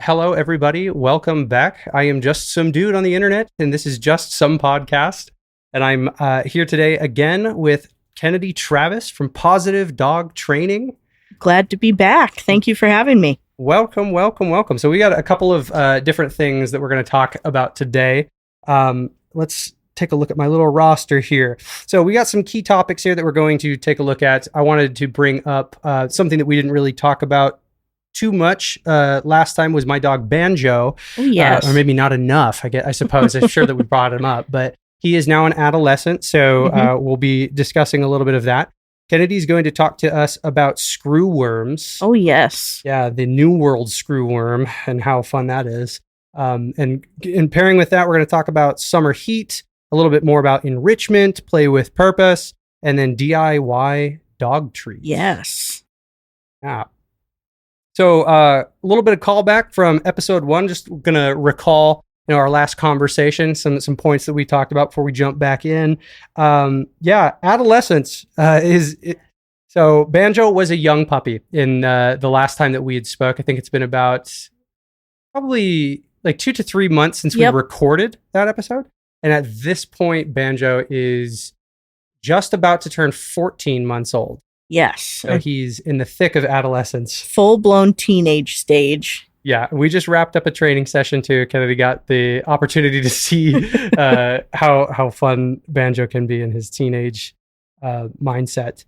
Hello, everybody. Welcome back. I am just some dude on the internet, and this is Just Some Podcast. And I'm here today again with Kennedi Travis from Pawsitive Dog Training. Glad to be back. Thank you for having me. Welcome, welcome, welcome. So we got a couple of different things that we're going to talk about today. Let's take a look at my little roster here. So we got some key topics here that we're going to take a look at. I wanted to bring up something that we didn't really talk about too much last time was my dog Banjo. Oh, yes. Or maybe not enough, I suppose. I'm sure that we brought him up, but he is now an adolescent, so we'll be discussing a little bit of that. Kennedy's going to talk to us about screwworms. Oh, yes. Yeah, the New World screwworm and how fun that is. And in pairing with that, we're going to talk about summer heat, a little bit more about enrichment, play with purpose, and then DIY dog treats. Yes. Yeah. So a little bit of callback from episode 1, just going to recall our last conversation, some points that we talked about before we jump back in. Adolescence so Banjo was a young puppy in the last time that we had spoke. I think it's been about probably like 2 to 3 months since we recorded that episode. And at this point, Banjo is just about to turn 14 months old. Yes. So he's in the thick of adolescence. Full-blown teenage stage. Yeah, we just wrapped up a training session too. Kennedy got the opportunity to see how fun Banjo can be in his teenage mindset.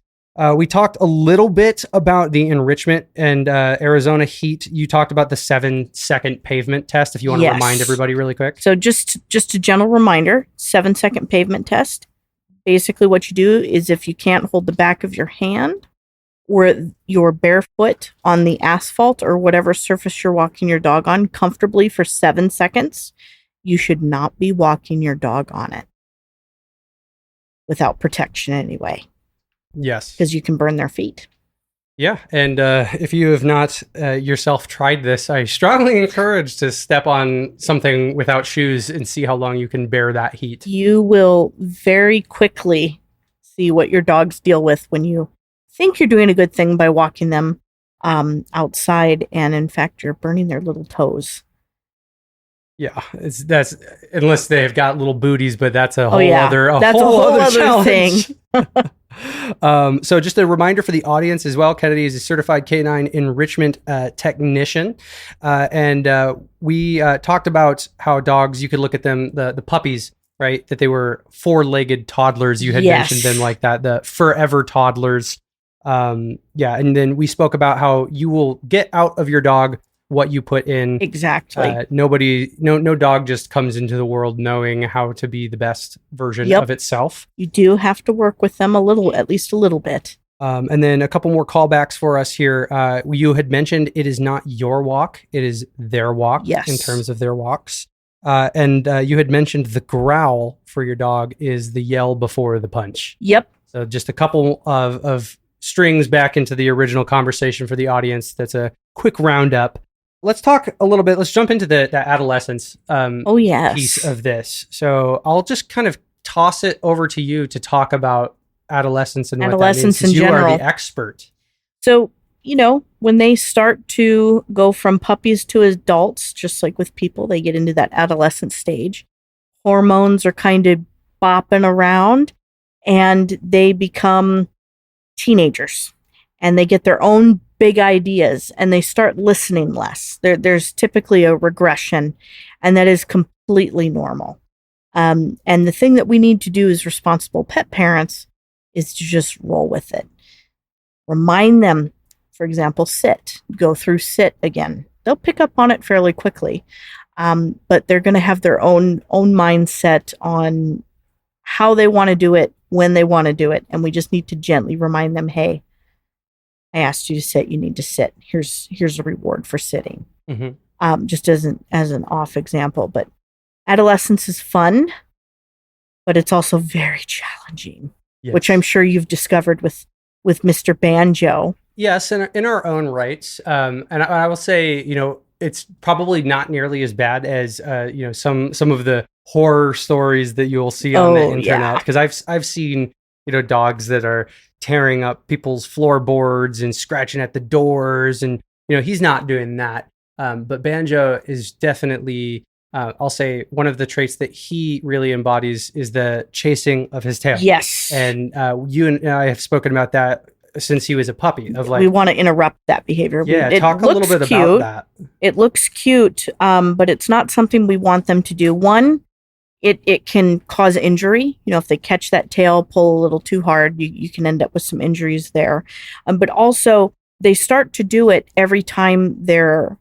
We talked a little bit about the enrichment and Arizona heat. You talked about the 7-second pavement test. If you want to remind everybody really quick. So just a general reminder, 7-second pavement test. Basically what you do is if you can't hold the back of your hand or your bare foot on the asphalt or whatever surface you're walking your dog on comfortably for 7 seconds, you should not be walking your dog on it. Without protection anyway. Yes. Because you can burn their feet. Yeah, and if you have not yourself tried this, I strongly encourage to step on something without shoes and see how long you can bear that heat. You will very quickly see what your dogs deal with when you think you're doing a good thing by walking them outside, and in fact, you're burning their little toes. Yeah, that's unless they've got little booties, but that's a whole other challenge. Thing. So just a reminder for the audience as well, Kennedy is a certified canine enrichment technician. And we talked about how dogs, you could look at them, the puppies, right? That they were 4-legged toddlers. You had mentioned them like that, the forever toddlers. And then we spoke about how you will get out of your dog what you put in. Exactly. No dog just comes into the world knowing how to be the best version of itself. You do have to work with them at least a little bit. And then a couple more callbacks for us here. You had mentioned it is not your walk, it is their walk in terms of their walks. And you had mentioned the growl for your dog is the yell before the punch. Yep. So just a couple of strings back into the original conversation for the audience. That's a quick roundup. Let's talk a little bit. Let's jump into the adolescence piece of this. So I'll just kind of toss it over to you to talk about adolescence and what that means, since you are the expert. So, when they start to go from puppies to adults, just like with people, they get into that adolescent stage. Hormones are kind of bopping around and they become teenagers and they get their own big ideas and they start listening less. There's typically a regression, and that is completely normal. And the thing that we need to do as responsible pet parents is to just roll with it. Remind them, for example, sit. Go through sit again. They'll pick up on it fairly quickly, but they're going to have their own mindset on how they want to do it, when they want to do it, and we just need to gently remind them, hey, I asked you to sit. You need to sit. Here's a reward for sitting. Just as an off example, but adolescence is fun, but it's also very challenging, which I'm sure you've discovered with Mr. Banjo. Yes, in our own rights. And I will say, it's probably not nearly as bad as some of the horror stories that you'll see on the internet. Because I've seen dogs that are tearing up people's floorboards and scratching at the doors, and he's not doing that. But Banjo is definitely, I'll say, one of the traits that he really embodies is the chasing of his tail. Yes. And you and I have spoken about that since he was a puppy. Of like, we want to interrupt that behavior. Yeah, it talk a little bit cute. about that. It looks cute, but it's not something we want them to do. One, it can cause injury. If they catch that tail, pull a little too hard, you can end up with some injuries there. But also, they start to do it every time they're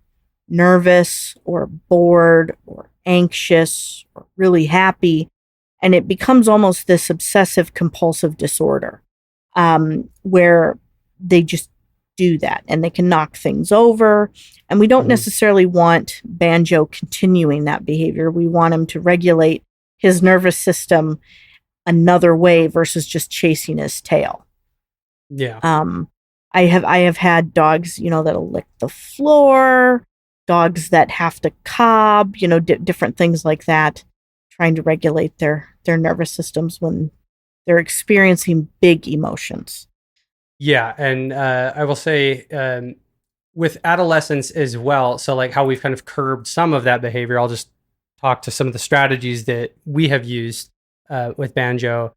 nervous or bored or anxious or really happy. And it becomes almost this obsessive compulsive disorder where they just do that and they can knock things over. And we don't necessarily want Banjo continuing that behavior. We want him to regulate his nervous system another way versus just chasing his tail. Yeah. I have had dogs, that'll lick the floor, dogs that have to cob, different things like that, trying to regulate their nervous systems when they're experiencing big emotions. Yeah, and I will say with adolescence as well, so like how we've kind of curbed some of that behavior, I'll just talk to some of the strategies that we have used with Banjo.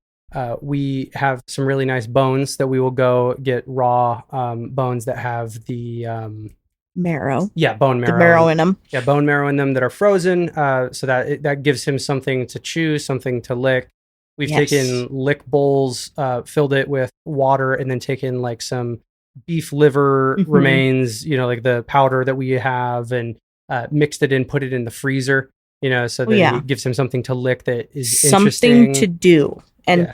We have some really nice bones that we will go get raw bones that have the marrow. Yeah, bone marrow. The marrow in them. Yeah, bone marrow in them that are frozen, so that gives him something to chew, something to lick. We've taken lick bowls, filled it with water, and then taken like some beef liver remains, like the powder that we have, and mixed it in, put it in the freezer, so that it gives him something to lick that is something to do. And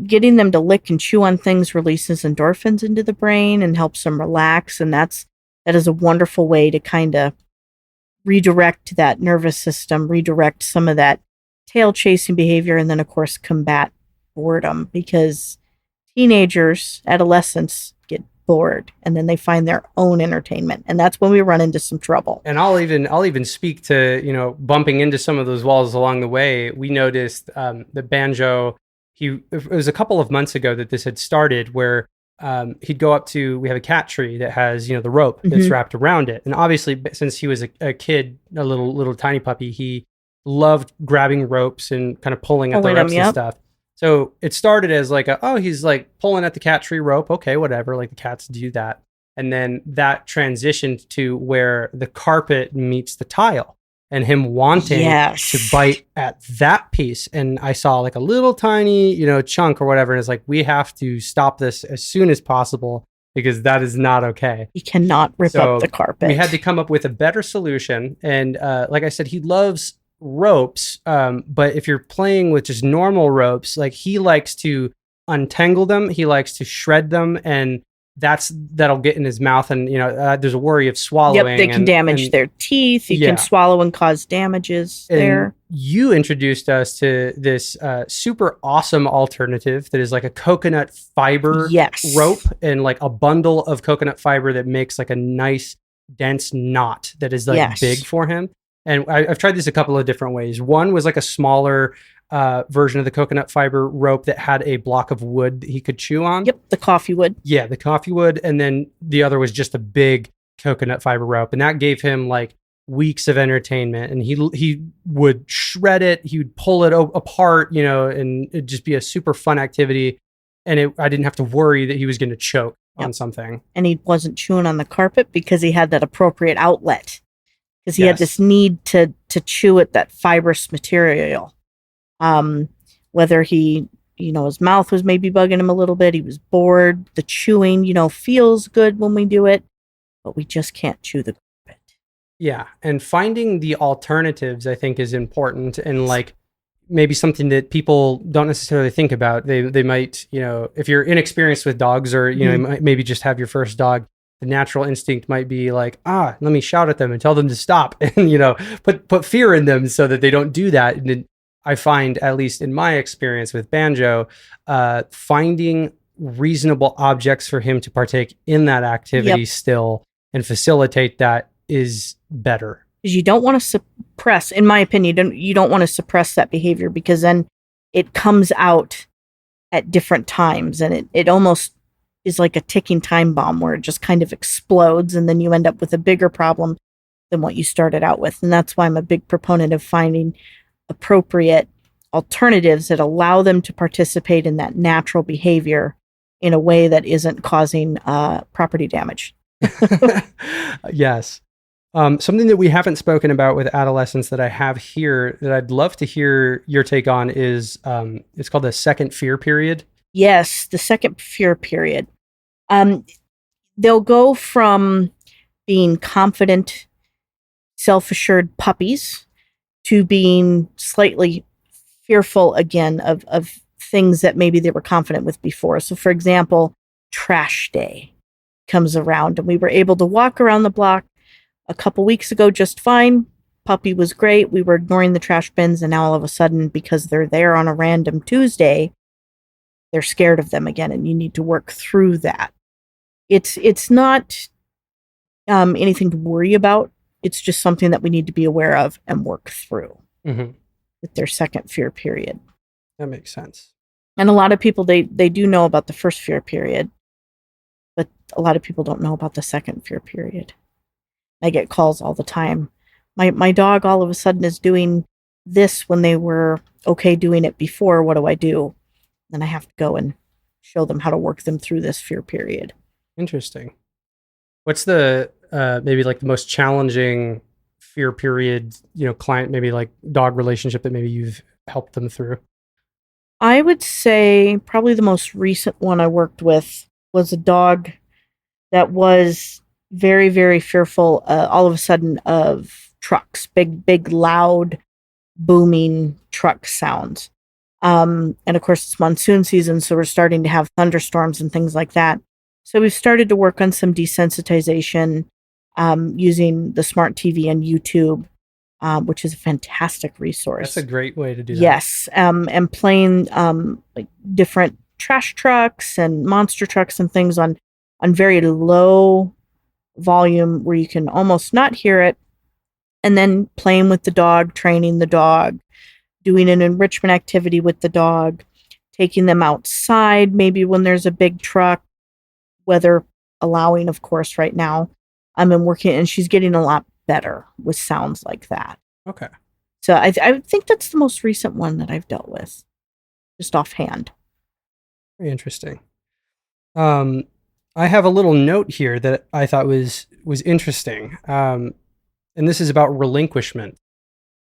getting them to lick and chew on things releases endorphins into the brain and helps them relax. And that is a wonderful way to kind of redirect that nervous system, redirect some of that tail chasing behavior, and then of course combat boredom, because teenagers, adolescents get bored and then they find their own entertainment, and that's when we run into some trouble. And I'll even speak to bumping into some of those walls along the way. We noticed that Banjo, it was a couple of months ago that this had started, where he'd go up to, we have a cat tree that has the rope that's wrapped around it, and obviously since he was a kid, a little tiny puppy, he loved grabbing ropes and kind of pulling at the ropes and stuff. So it started as like he's like pulling at the cat tree rope. Okay, whatever. Like the cats do that. And then that transitioned to where the carpet meets the tile and him wanting to bite at that piece. And I saw like a little tiny, chunk or whatever. And it's like, we have to stop this as soon as possible, because that is not okay. You cannot rip up the carpet. We had to come up with a better solution. And like I said, he loves ropes, but if you're playing with just normal ropes, like he likes to untangle them, he likes to shred them, and that'll get in his mouth, and there's a worry of swallowing. They can damage their teeth. You can swallow and cause damages there. You introduced us to this super awesome alternative that is like a coconut fiber rope, and like a bundle of coconut fiber that makes like a nice dense knot that is like big for him. And I've tried this a couple of different ways. One was like a smaller version of the coconut fiber rope that had a block of wood that he could chew on. Yep, the coffee wood. Yeah, the coffee wood. And then the other was just a big coconut fiber rope. And that gave him like weeks of entertainment. And he would shred it. He would pull it apart, and it'd just be a super fun activity. And I didn't have to worry that he was going to choke on something. And he wasn't chewing on the carpet because he had that appropriate outlet. Because he had this need to chew at that fibrous material. Whether he, his mouth was maybe bugging him a little bit, he was bored, the chewing, feels good when we do it, but we just can't chew the carpet. Yeah, and finding the alternatives, I think, is important, and like maybe something that people don't necessarily think about. They might, if you're inexperienced with dogs, or you might maybe just have your first dog, the natural instinct might be like, let me shout at them and tell them to stop, and put fear in them so that they don't do that. And I find, at least in my experience with Banjo, finding reasonable objects for him to partake in that activity still and facilitate that is better. Because you don't want to suppress, in my opinion, you don't want to suppress that behavior, because then it comes out at different times, and it almost is like a ticking time bomb where it just kind of explodes, and then you end up with a bigger problem than what you started out with. And that's why I'm a big proponent of finding appropriate alternatives that allow them to participate in that natural behavior in a way that isn't causing property damage. Yes. Something that we haven't spoken about with adolescents that I have here that I'd love to hear your take on is it's called the second fear period. Yes, the second fear period. They'll go from being confident, self-assured puppies to being slightly fearful again of things that maybe they were confident with before. So, for example, trash day comes around, and we were able to walk around the block a couple weeks ago just fine. Puppy was great. We were ignoring the trash bins, and now all of a sudden, because they're there on a random Tuesday, they're scared of them again, and you need to work through that. It's not anything to worry about. It's just something that we need to be aware of and work through with their second fear period. That makes sense. And a lot of people, they do know about the first fear period, but a lot of people don't know about the second fear period. I get calls all the time. My dog all of a sudden is doing this when they were okay doing it before. What do I do? Then I have to go and show them how to work them through this fear period. Interesting. What's the maybe like the most challenging fear period, client, maybe like dog relationship that maybe you've helped them through? I would say probably the most recent one I worked with was a dog that was very, very fearful all of a sudden of trucks, big, loud, booming truck sounds. And of course, it's monsoon season, so we're starting to have thunderstorms and things like that. So we've started to work on some desensitization using the smart TV and YouTube, which is a fantastic resource. That's a great way to do that. Yes, and playing like different trash trucks and monster trucks and things on very low volume where you can almost not hear it, and then playing with the dog, training the dog, doing an enrichment activity with the dog, taking them outside maybe when there's a big truck, weather allowing, of course, right now. I'm working, and she's getting a lot better with sounds like that. Okay. So I think that's the most recent one that I've dealt with, just offhand. Very interesting. I have a little note here that I thought was interesting, and this is about relinquishment.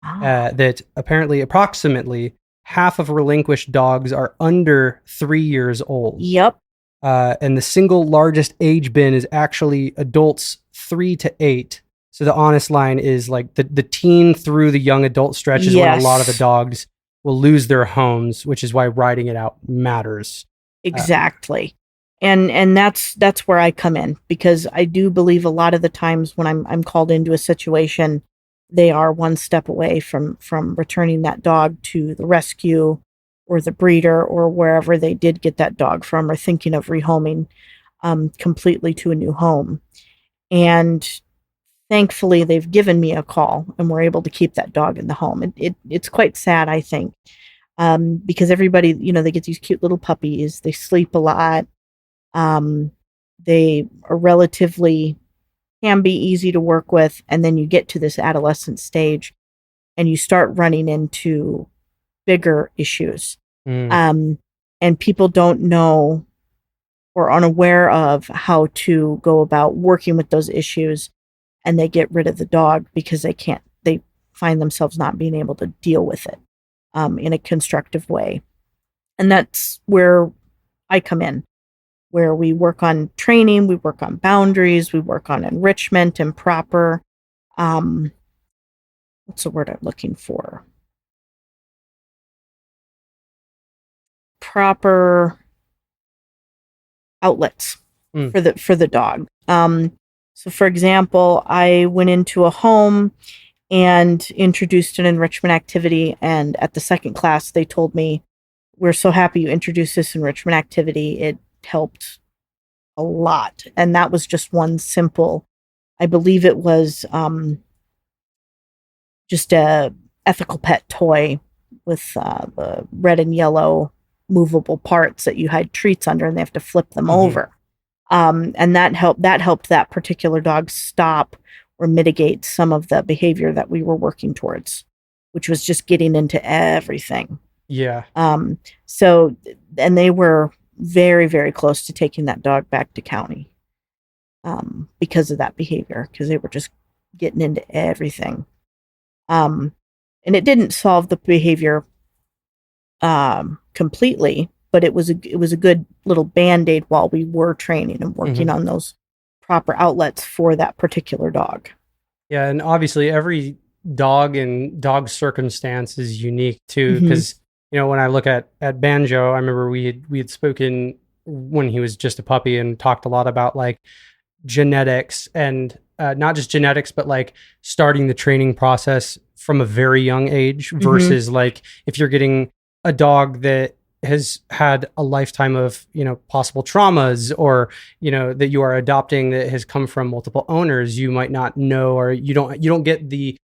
That approximately half of relinquished dogs are under 3 years old. Yep. And the single largest age bin is actually adults 3 to 8. So the honest line is like the teen through the young adult stretch is when a lot of the dogs will lose their homes, which is why riding it out matters. Exactly. And that's where I come in, because I do believe a lot of the times when I'm called into a situation, they are one step away from returning that dog to the rescue or the breeder or wherever they did get that dog from, or thinking of rehoming completely to a new home. And thankfully, they've given me a call and we're able to keep that dog in the home. It's quite sad, I think, because everybody, they get these cute little puppies. They sleep a lot. They are can be easy to work with. And then you get to this adolescent stage and you start running into bigger issues. And people don't know or unaware of how to go about working with those issues, and they get rid of the dog because they find themselves not being able to deal with it in a constructive way. And that's where I come in, where we work on training, we work on boundaries, we work on enrichment and proper, what's the word I'm looking for? Proper outlets for the dog. So for example, I went into a home and introduced an enrichment activity, and at the second class they told me, "We're so happy you introduced this enrichment activity. It helped a lot." And that was just one simple, I believe it was just a ethical pet toy with the red and yellow movable parts that you hide treats under, and they have to flip them over. And that helped that particular dog stop or mitigate some of the behavior that we were working towards, which was just getting into everything. Yeah. So, and they were very, very close to taking that dog back to county because of that behavior, because they were just getting into everything. And it didn't solve the behavior completely, but it was a good little Band-Aid while we were training and working on those proper outlets for that particular dog. Yeah, and obviously every dog and dog circumstance is unique too, because when I look at Banjo, I remember we had spoken when he was just a puppy and talked a lot about like genetics and not just genetics, but like starting the training process from a very young age versus like if you're getting a dog that has had a lifetime of, possible traumas, or, that you are adopting that has come from multiple owners, you might not know, or you don't get the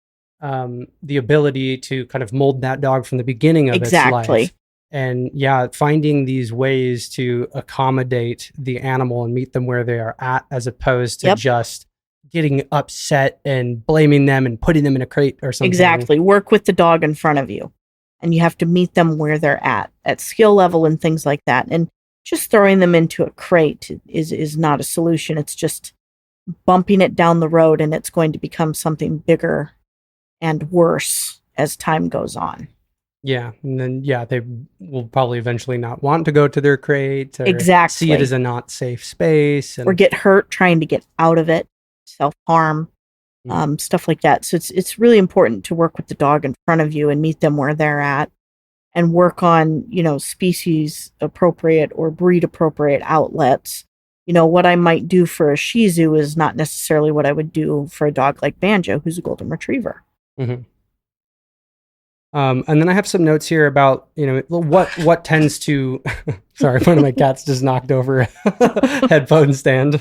ability to kind of mold that dog from the beginning of its life. And yeah, finding these ways to accommodate the animal and meet them where they are at, as opposed to just getting upset and blaming them and putting them in a crate or something. Exactly. Work with the dog in front of you. And you have to meet them where they're at skill level and things like that. And just throwing them into a crate is not a solution. It's just bumping it down the road, and it's going to become something bigger and worse as time goes on. Yeah. And then, they will probably eventually not want to go to their crate, or exactly. see it as a not safe space. Or get hurt trying to get out of it, self-harm. Stuff like that. So it's really important to work with the dog in front of you and meet them where they're at, and work on, species appropriate or breed appropriate outlets. What I might do for a Shih Tzu is not necessarily what I would do for a dog like Banjo, who's a golden retriever. And then I have some notes here about, what tends to, sorry, one of my cats just knocked over a headphone stand.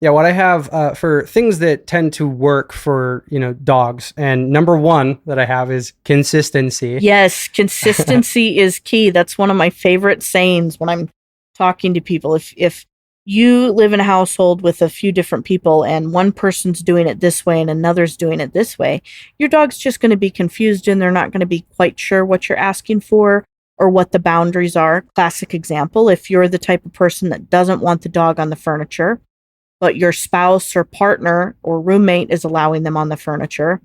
What I have for things that tend to work for, dogs. And number one that I have is consistency. Yes, consistency is key. That's one of my favorite sayings when I'm talking to people. If you live in a household with a few different people and one person's doing it this way and another's doing it this way, your dog's just going to be confused, and they're not going to be quite sure what you're asking for or what the boundaries are. Classic example, if you're the type of person that doesn't want the dog on the furniture, but your spouse or partner or roommate is allowing them on the furniture,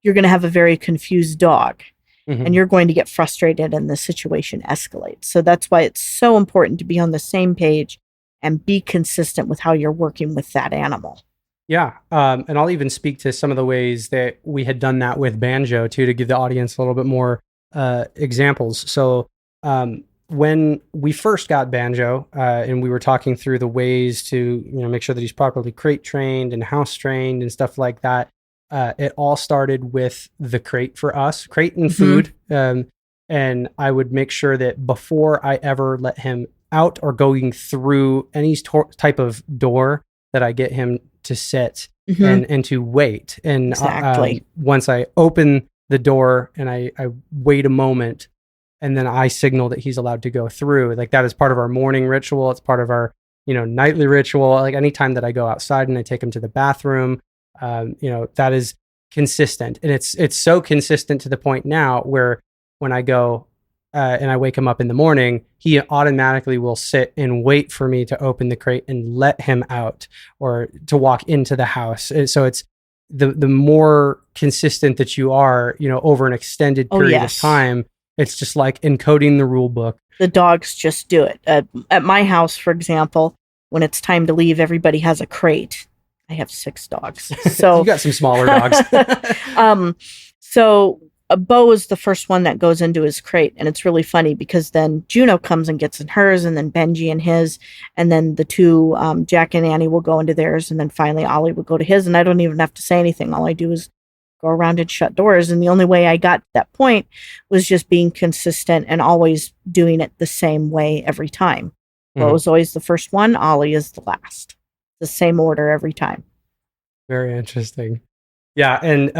you're going to have a very confused dog, and you're going to get frustrated, and the situation escalates. So that's why it's so important to be on the same page and be consistent with how you're working with that animal. Yeah. And I'll even speak to some of the ways that we had done that with Banjo too, to give the audience a little bit more examples. So when we first got Banjo, and we were talking through the ways to, make sure that he's properly crate trained and house trained and stuff like that, it all started with the crate for us, crate and food. And I would make sure that before I ever let him out or going through any type of door, that I get him to sit and to wait. And once I open the door and I wait a moment, and then I signal that he's allowed to go through. Like, that is part of our morning ritual. It's part of our, nightly ritual. Like, anytime that I go outside and I take him to the bathroom, that is consistent. And it's so consistent to the point now where when I go and I wake him up in the morning, he automatically will sit and wait for me to open the crate and let him out, or to walk into the house. And so it's the more consistent that you are, over an extended period of time, it's just like encoding the rule book. The dogs just do it. At my house, for example, when it's time to leave, everybody has a crate. I have 6 dogs. So you got some smaller dogs. So Bo is the first one that goes into his crate. And it's really funny because then Juno comes and gets in hers, and then Benji in his, and then the 2, Jack and Annie, will go into theirs. And then finally Ollie would go to his. And I don't even have to say anything. All I do is go around and shut doors. And the only way I got to that point was just being consistent and always doing it the same way every time. Bo is always the first one. Ollie is the last. The same order every time. Very interesting. Yeah. And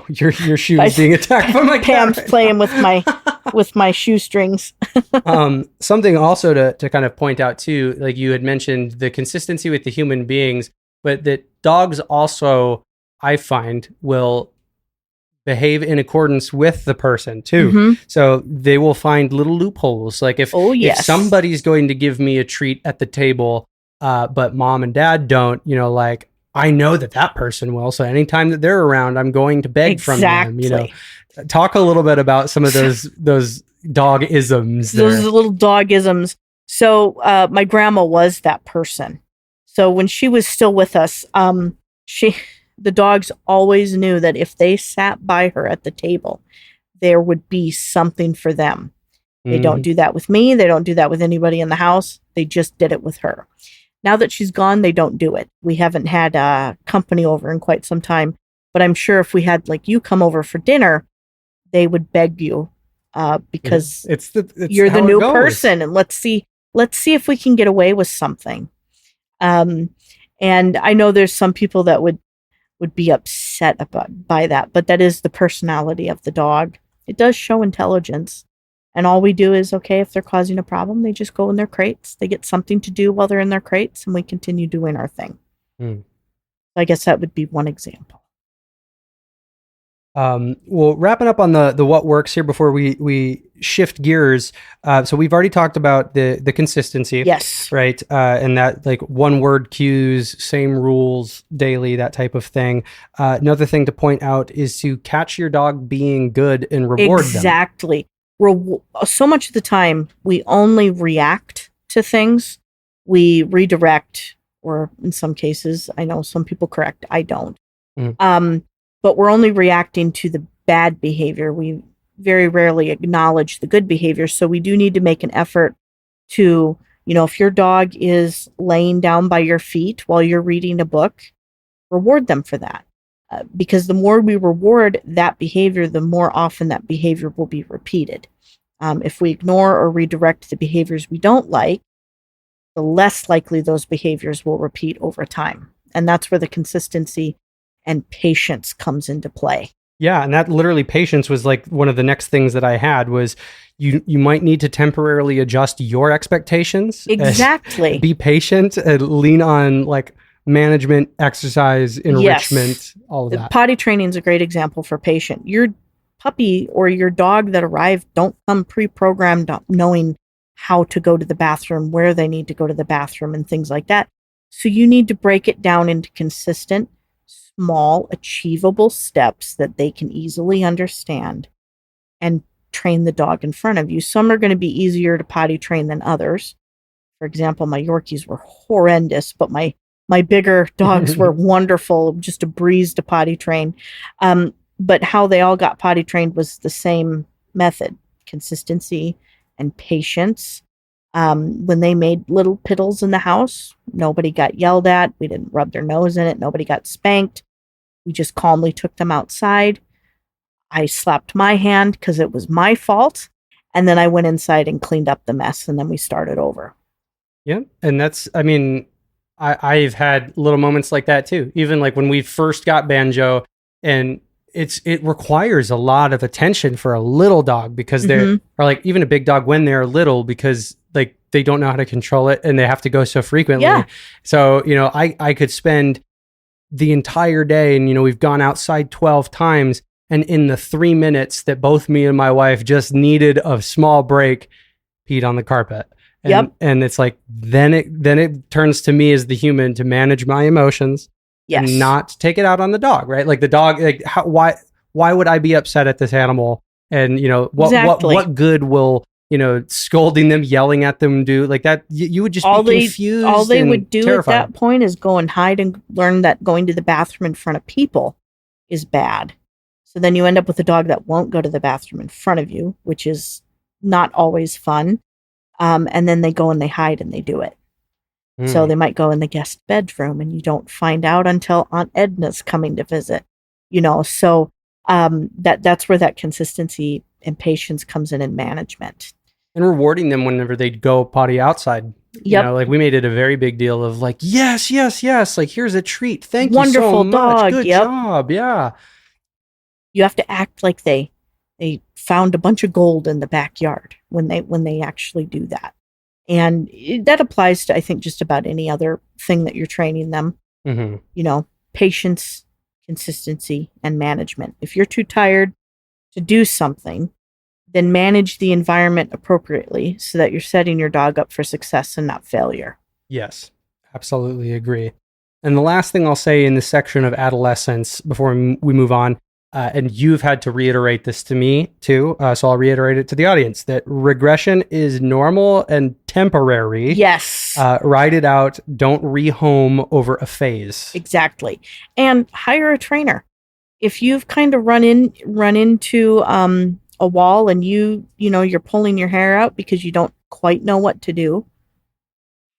your shoe is being attacked by my cat. Pam's playing with my shoestrings. Something also to kind of point out too, like you had mentioned, the consistency with the human beings. but that dogs also, I find, will behave in accordance with the person too. Mhm. So they will find little loopholes. Like if Oh, if yes. somebody's going to give me a treat at the table, but mom and dad don't, like I know that person will. So anytime that they're around, I'm going to beg from them. Talk a little bit about some of those dog isms there. Those little dog isms. So my grandma was that person. So when she was still with us, the dogs always knew that if they sat by her at the table, there would be something for them. They don't do that with me. They don't do that with anybody in the house. They just did it with her. Now that she's gone, they don't do it. We haven't had company over in quite some time, but I'm sure if we had like you come over for dinner, they would beg you because it's you're the new person, and let's see if we can get away with something. And I know there's some people that would be upset by that, but that is the personality of the dog. It does show intelligence. And all we do is, okay, if they're causing a problem, they just go in their crates. They get something to do while they're in their crates, and we continue doing our thing. I guess that would be one example. Well, wrapping up on the what works here before we shift gears. So we've already talked about the consistency. Yes. Right. And that like one word cues, same rules daily, that type of thing. Another thing to point out is to catch your dog being good and reward them. Exactly. So much of the time we only react to things. We redirect, or in some cases, I know some people correct, I don't. But we're only reacting to the bad behavior. We very rarely acknowledge the good behavior. So we do need to make an effort to, if your dog is laying down by your feet while you're reading a book, reward them for that. Because the more we reward that behavior, the more often that behavior will be repeated. If we ignore or redirect the behaviors we don't like, the less likely those behaviors will repeat over time. And that's where the consistency and patience comes into play. Yeah, and that literally patience was like one of the next things that I had was you might need to temporarily adjust your expectations. Exactly. Be patient and lean on like management, exercise, enrichment, all of that. Potty training is a great example for patient. Your puppy or your dog that arrived don't come pre-programmed knowing how to go to the bathroom, where they need to go to the bathroom, and things like that. So you need to break it down into consistent, small, achievable steps that they can easily understand and train the dog in front of you. Some are going to be easier to potty train than others. For example, my Yorkies were horrendous, but my bigger dogs were wonderful, just a breeze to potty train. But how they all got potty trained was the same method: consistency and patience. When they made little piddles in the house, nobody got yelled at. We didn't rub their nose in it. Nobody got spanked. We just calmly took them outside. I slapped my hand because it was my fault. And then I went inside and cleaned up the mess, and then we started over. Yeah. And I've had little moments like that too. Even like when we first got Banjo, and it requires a lot of attention for a little dog because they're or like even a big dog when they're little, because like they don't know how to control it and they have to go so frequently. Yeah. So, I could spend the entire day and, we've gone outside 12 times. And in the 3 minutes that both me and my wife just needed a small break, peed on the carpet. And it's like, then it turns to me as the human to manage my emotions. Yes. And not take it out on the dog, right? Like the dog, like why would I be upset at this animal? And what good will scolding them, yelling at them do? Like that, you would just be confused. All they would do terrified. At that point is go and hide and learn that going to the bathroom in front of people is bad. So then you end up with a dog that won't go to the bathroom in front of you, which is not always fun. And then they go and they hide and they do it. So they might go in the guest bedroom and you don't find out until Aunt Edna's coming to visit, so that's where that consistency and patience comes in management. And rewarding them whenever they'd go potty outside. Like we made it a very big deal of like, yes, like here's a treat. Thank you so much. Dog. Good job. Yeah. You have to act like they found a bunch of gold in the backyard when they actually do that. And that applies to, I think, just about any other thing that you're training them. Hmm. Patience, consistency, and management. If you're too tired to do something, then manage the environment appropriately so that you're setting your dog up for success and not failure. Yes, absolutely agree. And the last thing I'll say in this section of adolescence before we move on, and you've had to reiterate this to me too, so I'll reiterate it to the audience that regression is normal and temporary. Yes. Ride it out. Don't rehome over a phase. Exactly. And hire a trainer. If you've kind of run into a wall and you're pulling your hair out because you don't quite know what to do,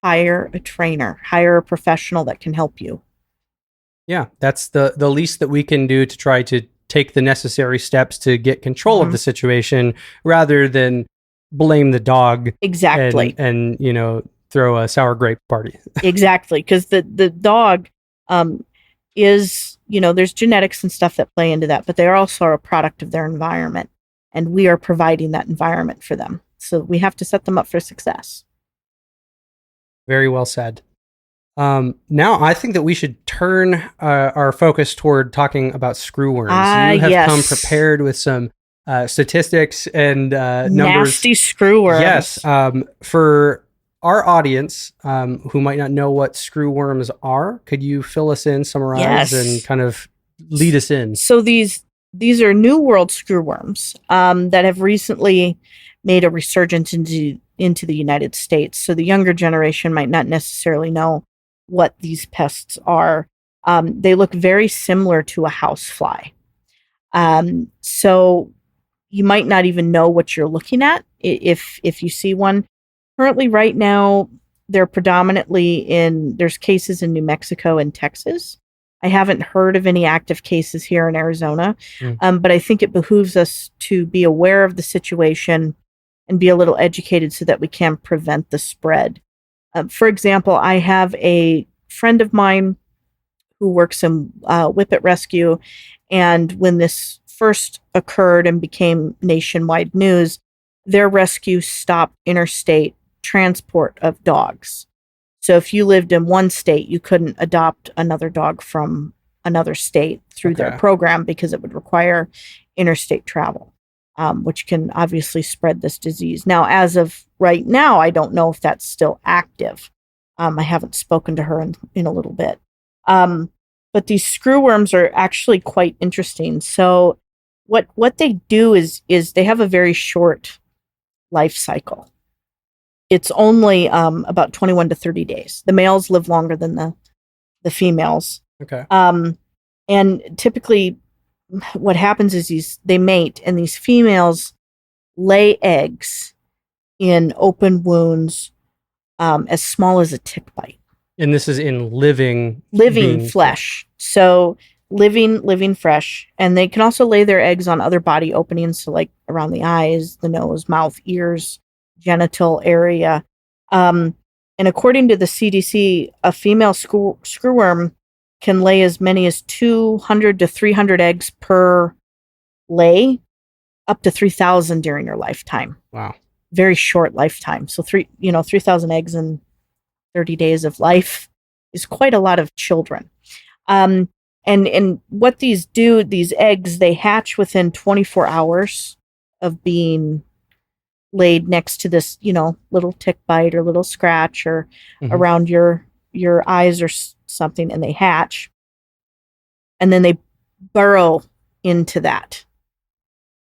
hire a trainer, hire a professional that can help you. Yeah, that's the least that we can do to try to take the necessary steps to get control of the situation rather than blame the dog. Exactly. And throw a sour grape party. Exactly. Because the dog is, there's genetics and stuff that play into that, but they're also a product of their environment. And we are providing that environment for them. So we have to set them up for success. Very well said. Now I think that we should turn our focus toward talking about screwworms. You have come prepared with some statistics and numbers. Nasty screwworms. Yes. For our audience who might not know what screwworms are, could you fill us in, summarize, and kind of lead us in? So these are New World screwworms that have recently made a resurgence into the United States. So the younger generation might not necessarily know what these pests are. They look very similar to a housefly. So you might not even know what you're looking at if you see one. Currently, right now, they're predominantly there's cases in New Mexico and Texas. I haven't heard of any active cases here in Arizona, but I think it behooves us to be aware of the situation and be a little educated so that we can prevent the spread. For example, I have a friend of mine who works in Whippet Rescue, and when this first occurred and became nationwide news, their rescue stopped interstate transport of dogs. So if you lived in one state, you couldn't adopt another dog from another state through their program because it would require interstate travel, which can obviously spread this disease. Now, as of right now, I don't know if that's still active. I haven't spoken to her in a little bit. But these screwworms are actually quite interesting. So what they do is they have a very short life cycle. It's only about 21 to 30 days. The males live longer than the females. Okay. And typically what happens is they mate, and these females lay eggs in open wounds as small as a tick bite. And this is in living flesh. So living fresh. And they can also lay their eggs on other body openings, so like around the eyes, the nose, mouth, ears, genital area. And according to the CDC, a female screwworm can lay as many as 200 to 300 eggs per lay, up to 3,000 during her lifetime. Wow. Very short lifetime. So 3,000 eggs in 30 days of life is quite a lot of children. And what these eggs, they hatch within 24 hours of being laid next to this, little tick bite or little scratch or around your eyes or something, and they hatch. And then they burrow into that.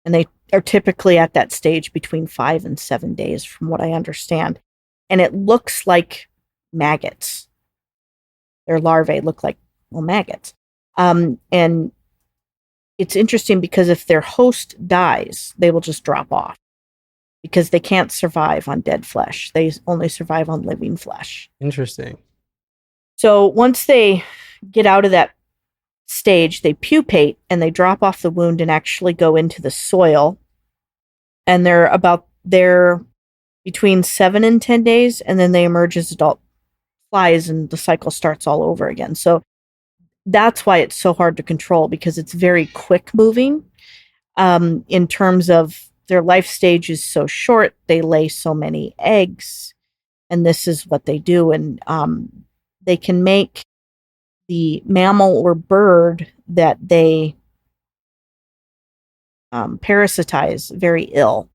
And they are typically at that stage between 5 and 7 days, from what I understand. And it looks like maggots. Their larvae look like maggots. And it's interesting because if their host dies, they will just drop off because they can't survive on dead flesh. They only survive on living flesh. Interesting. So once they get out of that stage, they pupate and they drop off the wound and actually go into the soil. And they're between 7 and 10 days, and then they emerge as adult flies, and the cycle starts all over again. So that's why it's so hard to control, because it's very quick moving. In terms of their life stage is so short, they lay so many eggs, and this is what they do. And they can make the mammal or bird that they parasitize very ill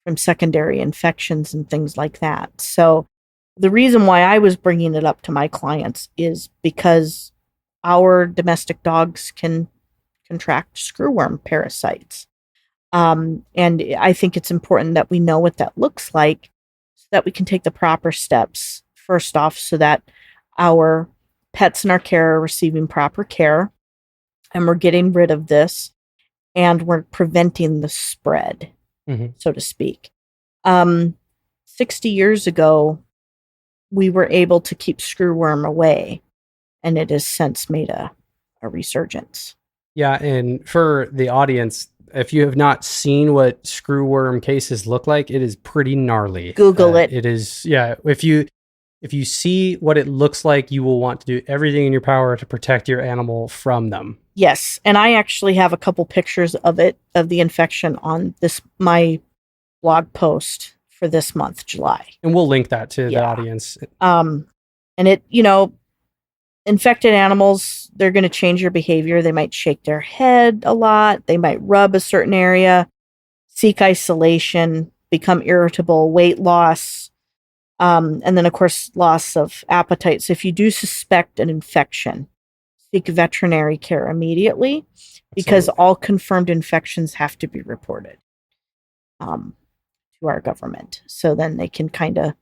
from secondary infections and things like that. So the reason why I was bringing it up to my clients is because our domestic dogs can contract screwworm parasites. And I think it's important that we know what that looks like so that we can take the proper steps, first off, so that our pets in our care are receiving proper care and we're getting rid of this and we're preventing the spread, so to speak. 60 years ago, we were able to keep screwworm away, and it has since made a resurgence. Yeah, and for the audience, if you have not seen what screwworm cases look like, it is pretty gnarly. Google it. It is, yeah. If you see what it looks like, you will want to do everything in your power to protect your animal from them. Yes, and I actually have a couple pictures of it, of the infection on my blog post for this month, July. And we'll link that to the audience. And it, infected animals, they're going to change their behavior. They might shake their head a lot. They might rub a certain area, seek isolation, become irritable, weight loss, and then, of course, loss of appetite. So if you do suspect an infection, seek veterinary care immediately because all confirmed infections have to be reported to our government. So then they can kind of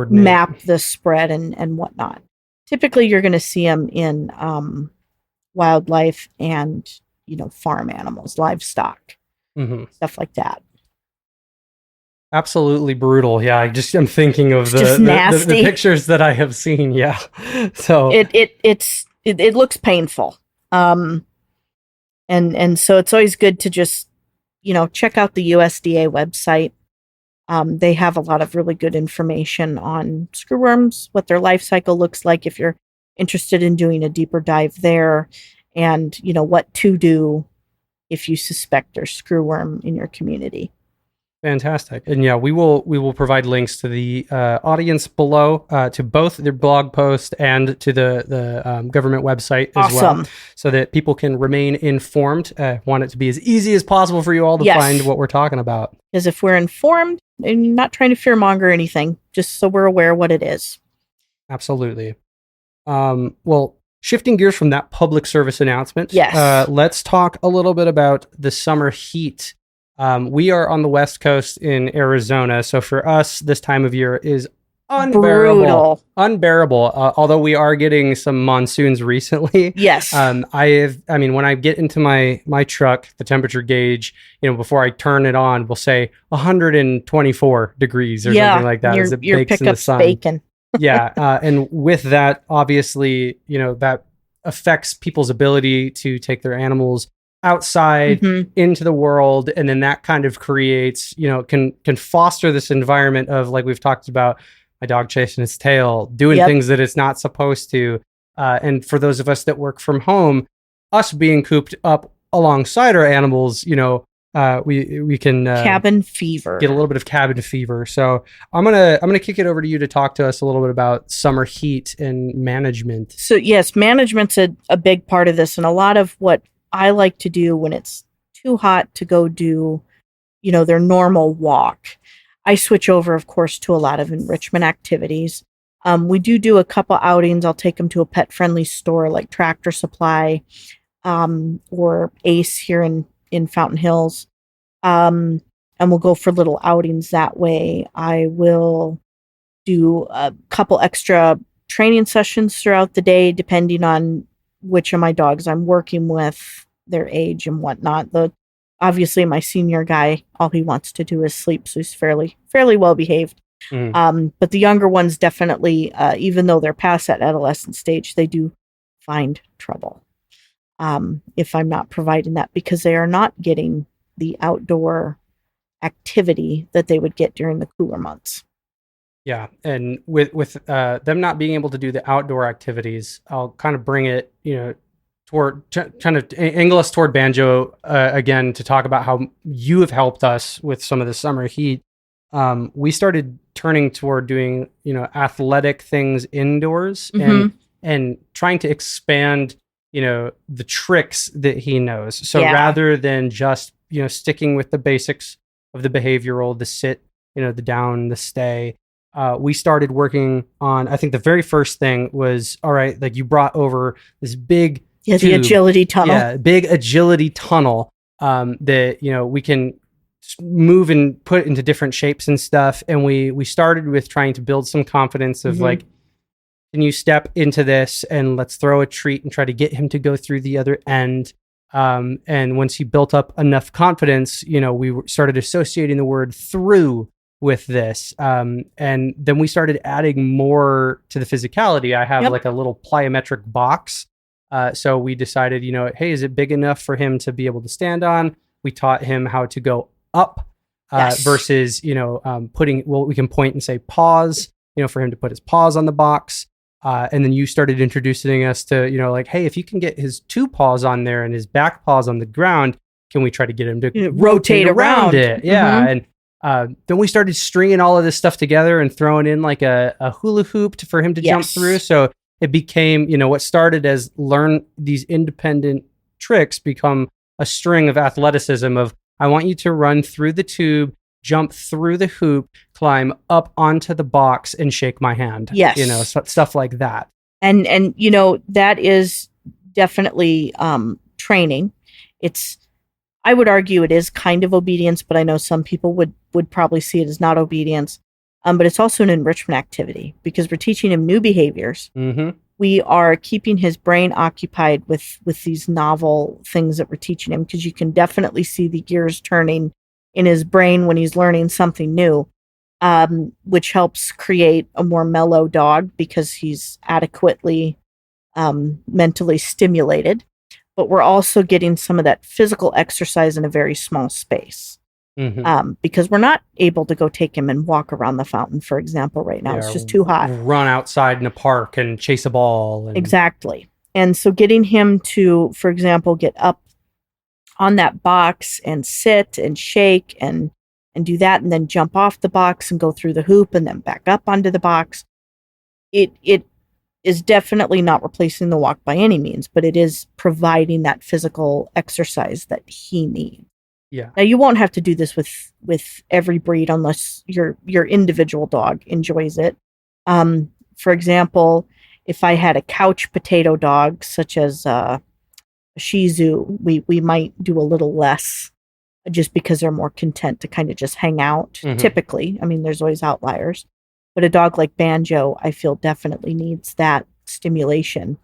map the spread and whatnot. Typically, you're going to see them in wildlife and, farm animals, livestock, stuff like that. Absolutely brutal. Yeah, I'm thinking of the pictures that I have seen. Yeah, so it looks painful, and so it's always good to just check out the USDA website. They have a lot of really good information on screwworms, what their life cycle looks like if you're interested in doing a deeper dive there, and what to do if you suspect there's screwworm in your community. Fantastic. And yeah, we will provide links to the audience below to both their blog post and to the government website as well, so that people can remain informed. Want it to be as easy as possible for you all to find what we're talking about. Because if we're informed and not trying to fear-monger anything, just so we're aware what it is. Absolutely. Well, shifting gears from that public service announcement, let's talk a little bit about the summer heat. We are on the West Coast in Arizona, so for us, this time of year is unbearable. Although we are getting some monsoons recently. Yes. When I get into my truck, the temperature gauge, before I turn it on, will say 124 degrees or something like that as it bakes in the sun. Bacon. Yeah, and with that, obviously, that affects people's ability to take their animals outside into the world, and then that kind of creates, can foster this environment of, like we've talked about, my dog chasing its tail, doing things that it's not supposed to, and for those of us that work from home, us being cooped up alongside our animals, we can cabin fever, get a little bit of cabin fever. So I'm gonna kick it over to you to talk to us a little bit about summer heat and management. So yes, management's a big part of this, and a lot of what I like to do when it's too hot to go do, their normal walk, I switch over, of course, to a lot of enrichment activities. We do a couple outings. I'll take them to a pet-friendly store like Tractor Supply or Ace here in Fountain Hills. And we'll go for little outings that way. I will do a couple extra training sessions throughout the day, depending on which of my dogs I'm working with, their age and whatnot. Obviously my senior guy, all he wants to do is sleep, so he's fairly well behaved. But the younger ones definitely, even though they're past that adolescent stage, they do find trouble if I'm not providing that, because they are not getting the outdoor activity that they would get during the cooler months. Yeah, and with them not being able to do the outdoor activities, I'll kind of bring it, toward trying to angle us toward Banjo again to talk about how you have helped us with some of the summer heat. We started turning toward doing, athletic things indoors, and and trying to expand, the tricks that he knows. So Yeah. rather than just, sticking with the basics of the behavioral, the sit, the down, the stay, we started working on, I think the very first thing was, all right, like you brought over this big the tube. agility tunnel. Yeah, big agility tunnel that, we can move and put into different shapes and stuff. And we started with trying to build some confidence of like, can you step into this and let's throw a treat and try to get him to go through the other end. And once he built up enough confidence, we started associating the word through with this. And then we started adding more to the physicality. I have like a little plyometric box. So we decided, hey, is it big enough for him to be able to stand on? We taught him how to go up versus, we can point and say pause, for him to put his paws on the box. And then you started introducing us to, like, hey, if you can get his 2 paws on there and his back paws on the ground, can we try to get him to rotate around it? Yeah. And then we started stringing all of this stuff together and throwing in like a hula hoop for him to jump through. So it became, what started as learn these independent tricks become a string of athleticism of, I want you to run through the tube, jump through the hoop, climb up onto the box and shake my hand. Yes. Stuff like that. And that is definitely training. I would argue it is kind of obedience, but I know some people would probably see it as not obedience. But it's also an enrichment activity because we're teaching him new behaviors. Mm-hmm. We are keeping his brain occupied with these novel things that we're teaching him, because you can definitely see the gears turning in his brain when he's learning something new, which helps create a more mellow dog because he's adequately mentally stimulated. But we're also getting some of that physical exercise in a very small space. Mm-hmm. Because we're not able to go take him and walk around the fountain, for example, right now. It's just too hot. Run outside in a park and chase a ball. Exactly. And so getting him to, for example, get up on that box and sit and shake and do that, and then jump off the box and go through the hoop and then back up onto the box. It is definitely not replacing the walk by any means, but it is providing that physical exercise that he needs. Yeah. Now you won't have to do this with every breed unless your individual dog enjoys it. For example, if I had a couch potato dog, such as a Shih Tzu, we might do a little less, just because they're more content to kind of just hang out. Mm-hmm. Typically, I mean, there's always outliers, but a dog like Banjo, I feel definitely needs that stimulation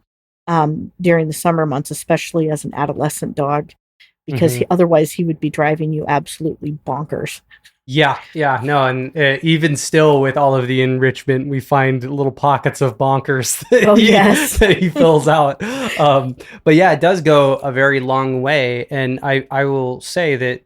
during the summer months, especially as an adolescent dog. Because otherwise he would be driving you absolutely bonkers. Yeah, no, and even still with all of the enrichment, we find little pockets of bonkers that he fills out. But yeah, it does go a very long way, and I will say that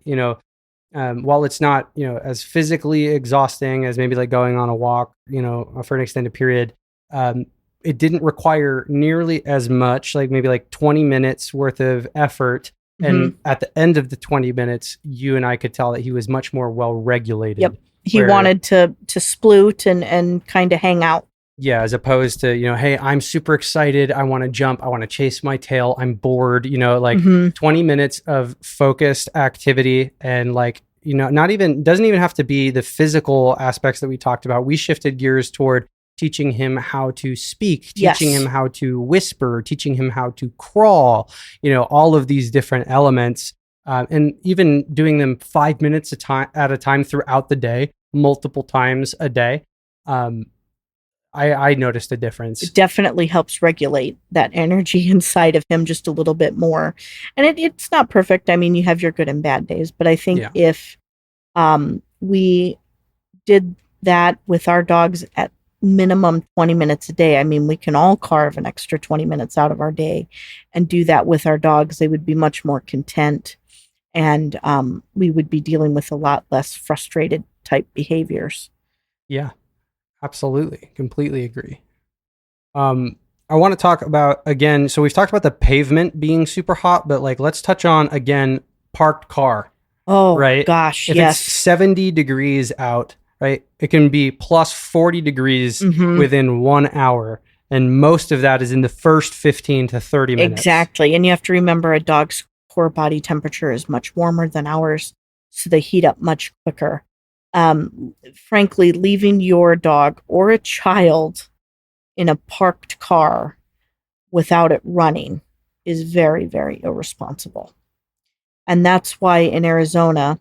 while it's not as physically exhausting as maybe like going on a walk for an extended period, it didn't require nearly as much, like maybe like 20 minutes worth of effort. And at the end of the 20 minutes, you and I could tell that he was much more well-regulated. Yep. He wanted to sploot and kind of hang out. Yeah, as opposed to, hey, I'm super excited. I want to jump. I want to chase my tail. I'm bored. 20 minutes of focused activity and doesn't even have to be the physical aspects that we talked about. We shifted gears toward teaching him how to speak, teaching him how to whisper, teaching him how to crawl, all of these different elements, and even doing them 5 minutes at a time throughout the day, multiple times a day. I noticed a difference. It definitely helps regulate that energy inside of him just a little bit more. And it's not perfect. I mean, you have your good and bad days, but I think if we did that with our dogs at minimum 20 minutes a day. I mean, we can all carve an extra 20 minutes out of our day and do that with our dogs. They would be much more content, and we would be dealing with a lot less frustrated type behaviors. Yeah, absolutely. Completely agree. I want to talk about, again, so we've talked about the pavement being super hot, but let's touch on, again, parked car. Oh, right? Gosh, if it's 70 degrees out, right? It can be plus 40 degrees within 1 hour. And most of that is in the first 15 to 30 minutes. Exactly. And you have to remember a dog's core body temperature is much warmer than ours, so they heat up much quicker. Frankly, leaving your dog or a child in a parked car without it running is very, very irresponsible. And that's why in Arizona,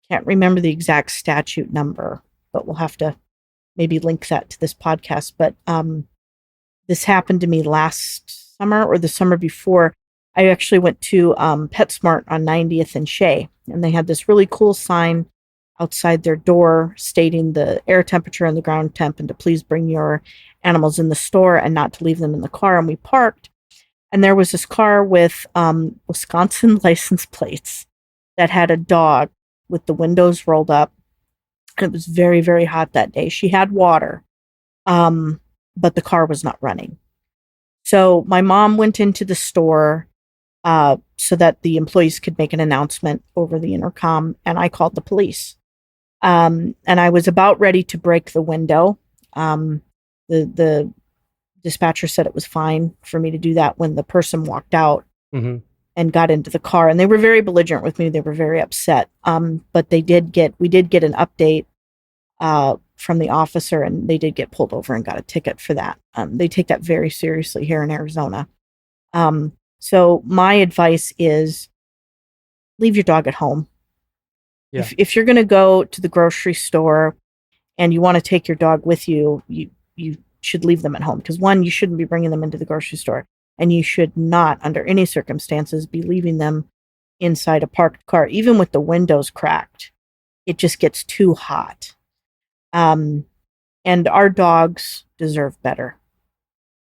can't remember the exact statute number, but we'll have to maybe link that to this podcast. But this happened to me last summer or the summer before. I actually went to PetSmart on 90th and Shea, and they had this really cool sign outside their door stating the air temperature and the ground temp, and to please bring your animals in the store and not to leave them in the car. And we parked, and there was this car with Wisconsin license plates that had a dog with the windows rolled up, and it was very, very hot that day. She had water, but the car was not running. So my mom went into the store so that the employees could make an announcement over the intercom, and I called the police. And I was about ready to break the window. The dispatcher said it was fine for me to do that when the person walked out and got into the car. And they were very belligerent with me. They were very upset. But we did get an update from the officer, and they did get pulled over and got a ticket for that. They take that very seriously here in Arizona. So my advice is leave your dog at home. Yeah. If you're going to go to the grocery store and you want to take your dog with you, you should leave them at home, because one, you shouldn't be bringing them into the grocery store, and you should not, under any circumstances, be leaving them inside a parked car, even with the windows cracked. It just gets too hot. And our dogs deserve better.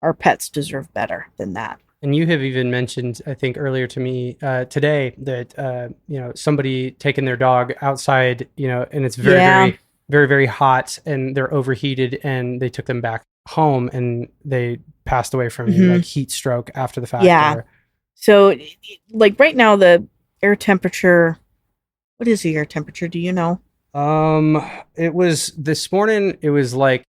Our pets deserve better than that. And you have even mentioned, I think earlier to me today, that somebody taking their dog outside, and it's very, very, very, very hot, and they're overheated, and they took them back home, and they passed away from like heat stroke after the fact. Yeah. So, like right now, the air temperature. What is the air temperature? Do you know? It was this morning. It was like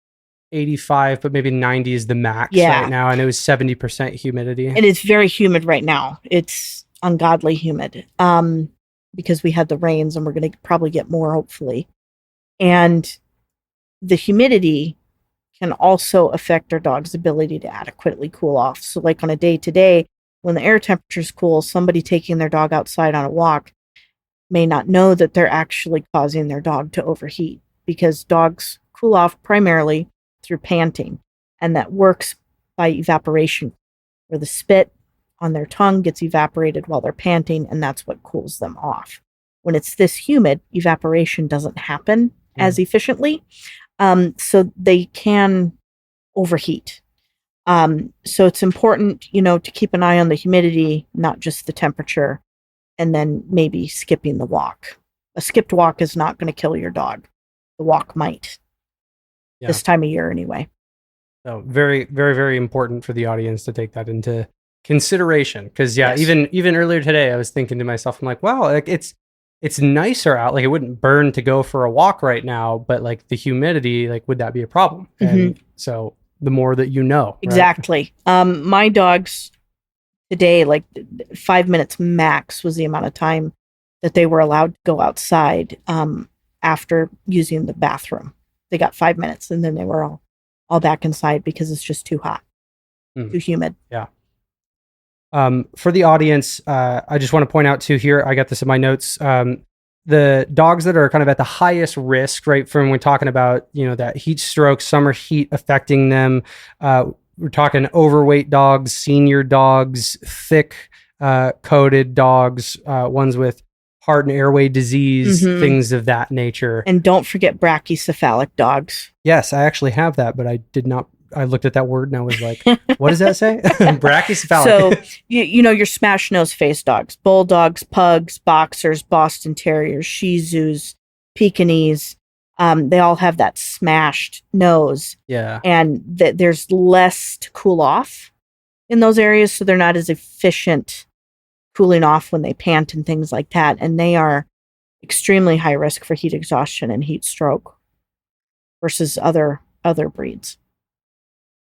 85, but maybe 90 is the max right now, and it was 70% humidity. And it's very humid right now. It's ungodly humid because we had the rains, and we're going to probably get more, hopefully. And the humidity can also affect our dog's ability to adequately cool off. So like on a day-to-day, when the air temperature is cool, somebody taking their dog outside on a walk may not know that they're actually causing their dog to overheat, because dogs cool off primarily through panting, and that works by evaporation, where the spit on their tongue gets evaporated while they're panting, and that's what cools them off. When it's this humid, evaporation doesn't happen as efficiently, so they can overheat. So it's important, to keep an eye on the humidity, not just the temperature, and then maybe skipping the walk. A skipped walk is not going to kill your dog. The walk might. This time of year anyway. So very, very, very important for the audience to take that into consideration. Because even earlier today, I was thinking to myself, I'm like, wow, like it's nicer out. Like it wouldn't burn to go for a walk right now, but like the humidity, like would that be a problem? And so the more that right? Exactly. My dogs today, like 5 minutes max was the amount of time that they were allowed to go outside after using the bathroom. They got 5 minutes, and then they were all back inside because it's just too hot, too humid. Yeah. For the audience, I just want to point out too here, I got this in my notes. The dogs that are kind of at the highest risk, right, from when talking about, that heat stroke, summer heat affecting them. We're talking overweight dogs, senior dogs, thick coated dogs, ones with heart and airway disease, things of that nature. And don't forget brachycephalic dogs. Yes, I actually have that, but I did not. I looked at that word and I was like, what does that say? Brachycephalic. So, your smash nose face dogs, bulldogs, pugs, boxers, Boston Terriers, Shih Tzus, Pekingese, they all have that smashed nose. Yeah. And there's less to cool off in those areas, so they're not as efficient cooling off when they pant and things like that. And they are extremely high risk for heat exhaustion and heat stroke versus other breeds.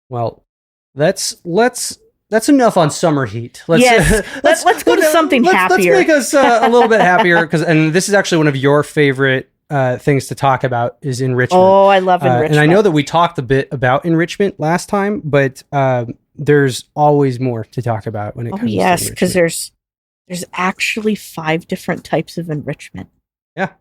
Well, That's enough on summer heat. Let's go to something happier. Let's make us a little bit happier, and this is actually one of your favorite things to talk about is enrichment. Oh, I love enrichment. And I know that we talked a bit about enrichment last time, but there's always more to talk about when it comes to enrichment. Yes, because there's actually 5 different types of enrichment. Yeah,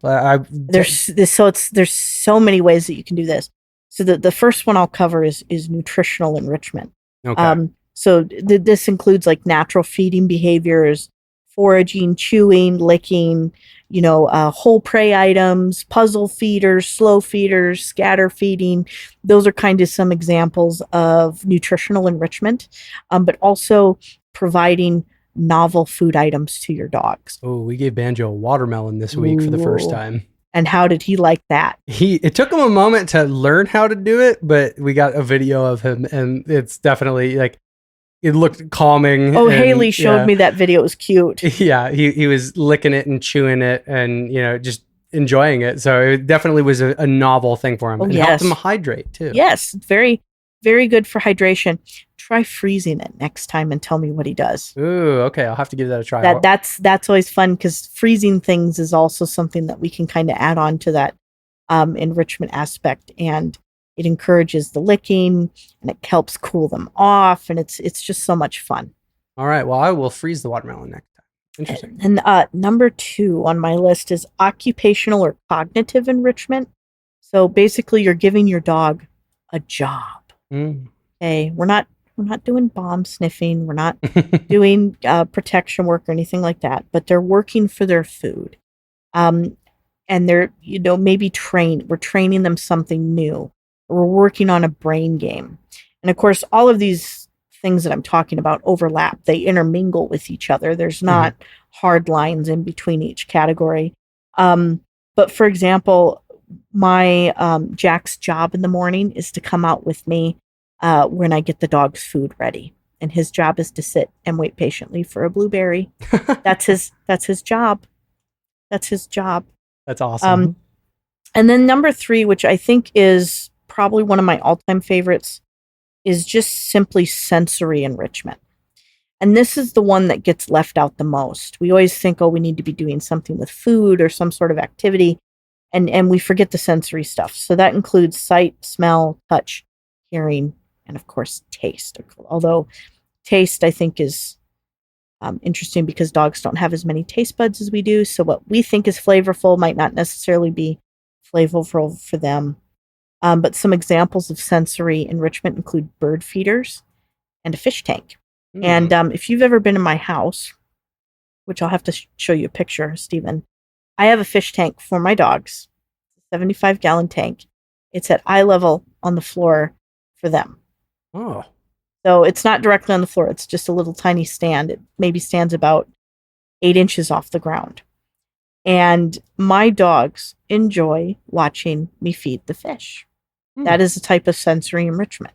there's so many ways that you can do this. So the first one I'll cover is nutritional enrichment. Okay. So this includes like natural feeding behaviors, foraging, chewing, licking, whole prey items, puzzle feeders, slow feeders, scatter feeding. Those are kind of some examples of nutritional enrichment, but also providing novel food items to your dogs. Oh, we gave Banjo a watermelon this week for the first time. And how did he like that? It took him a moment to learn how to do it, but we got a video of him, and it's definitely like it looked calming. Oh, Haley showed me that video. It was cute. Yeah, he was licking it and chewing it, and just enjoying it. So it definitely was a novel thing for him. Oh, it helped him hydrate too. Yes, very, very good for hydration. Try freezing it next time and tell me what he does. Ooh, okay. I'll have to give that a try. That's always fun because freezing things is also something that we can kind of add on to that enrichment aspect, and it encourages the licking and it helps cool them off, and it's just so much fun. All right. Well, I will freeze the watermelon next time. Interesting. And number 2 on my list is occupational or cognitive enrichment. So basically, you're giving your dog a job. Okay, we're not doing bomb sniffing. We're not doing protection work or anything like that, but they're working for their food. And they're, maybe we're training them something new. We're working on a brain game. And of course, all of these things that I'm talking about overlap. They intermingle with each other. There's not hard lines in between each category. But for example, my Jack's job in the morning is to come out with me when I get the dog's food ready, and his job is to sit and wait patiently for a blueberry. That's his job. That's his job. That's awesome. And then number 3, which I think is probably one of my all-time favorites, is just simply sensory enrichment. And this is the one that gets left out the most. We always think, we need to be doing something with food or some sort of activity, and we forget the sensory stuff. So that includes sight, smell, touch, hearing, and of course, taste. Although taste, I think, is interesting because dogs don't have as many taste buds as we do. So what we think is flavorful might not necessarily be flavorful for them. But some examples of sensory enrichment include bird feeders and a fish tank. And if you've ever been in my house, which I'll have to show you a picture, Stephen, I have a fish tank for my dogs, a 75-gallon tank. It's at eye level on the floor for them. Oh. So it's not directly on the floor. It's just a little tiny stand. It maybe stands about 8 inches off the ground. And my dogs enjoy watching me feed the fish. That is a type of sensory enrichment.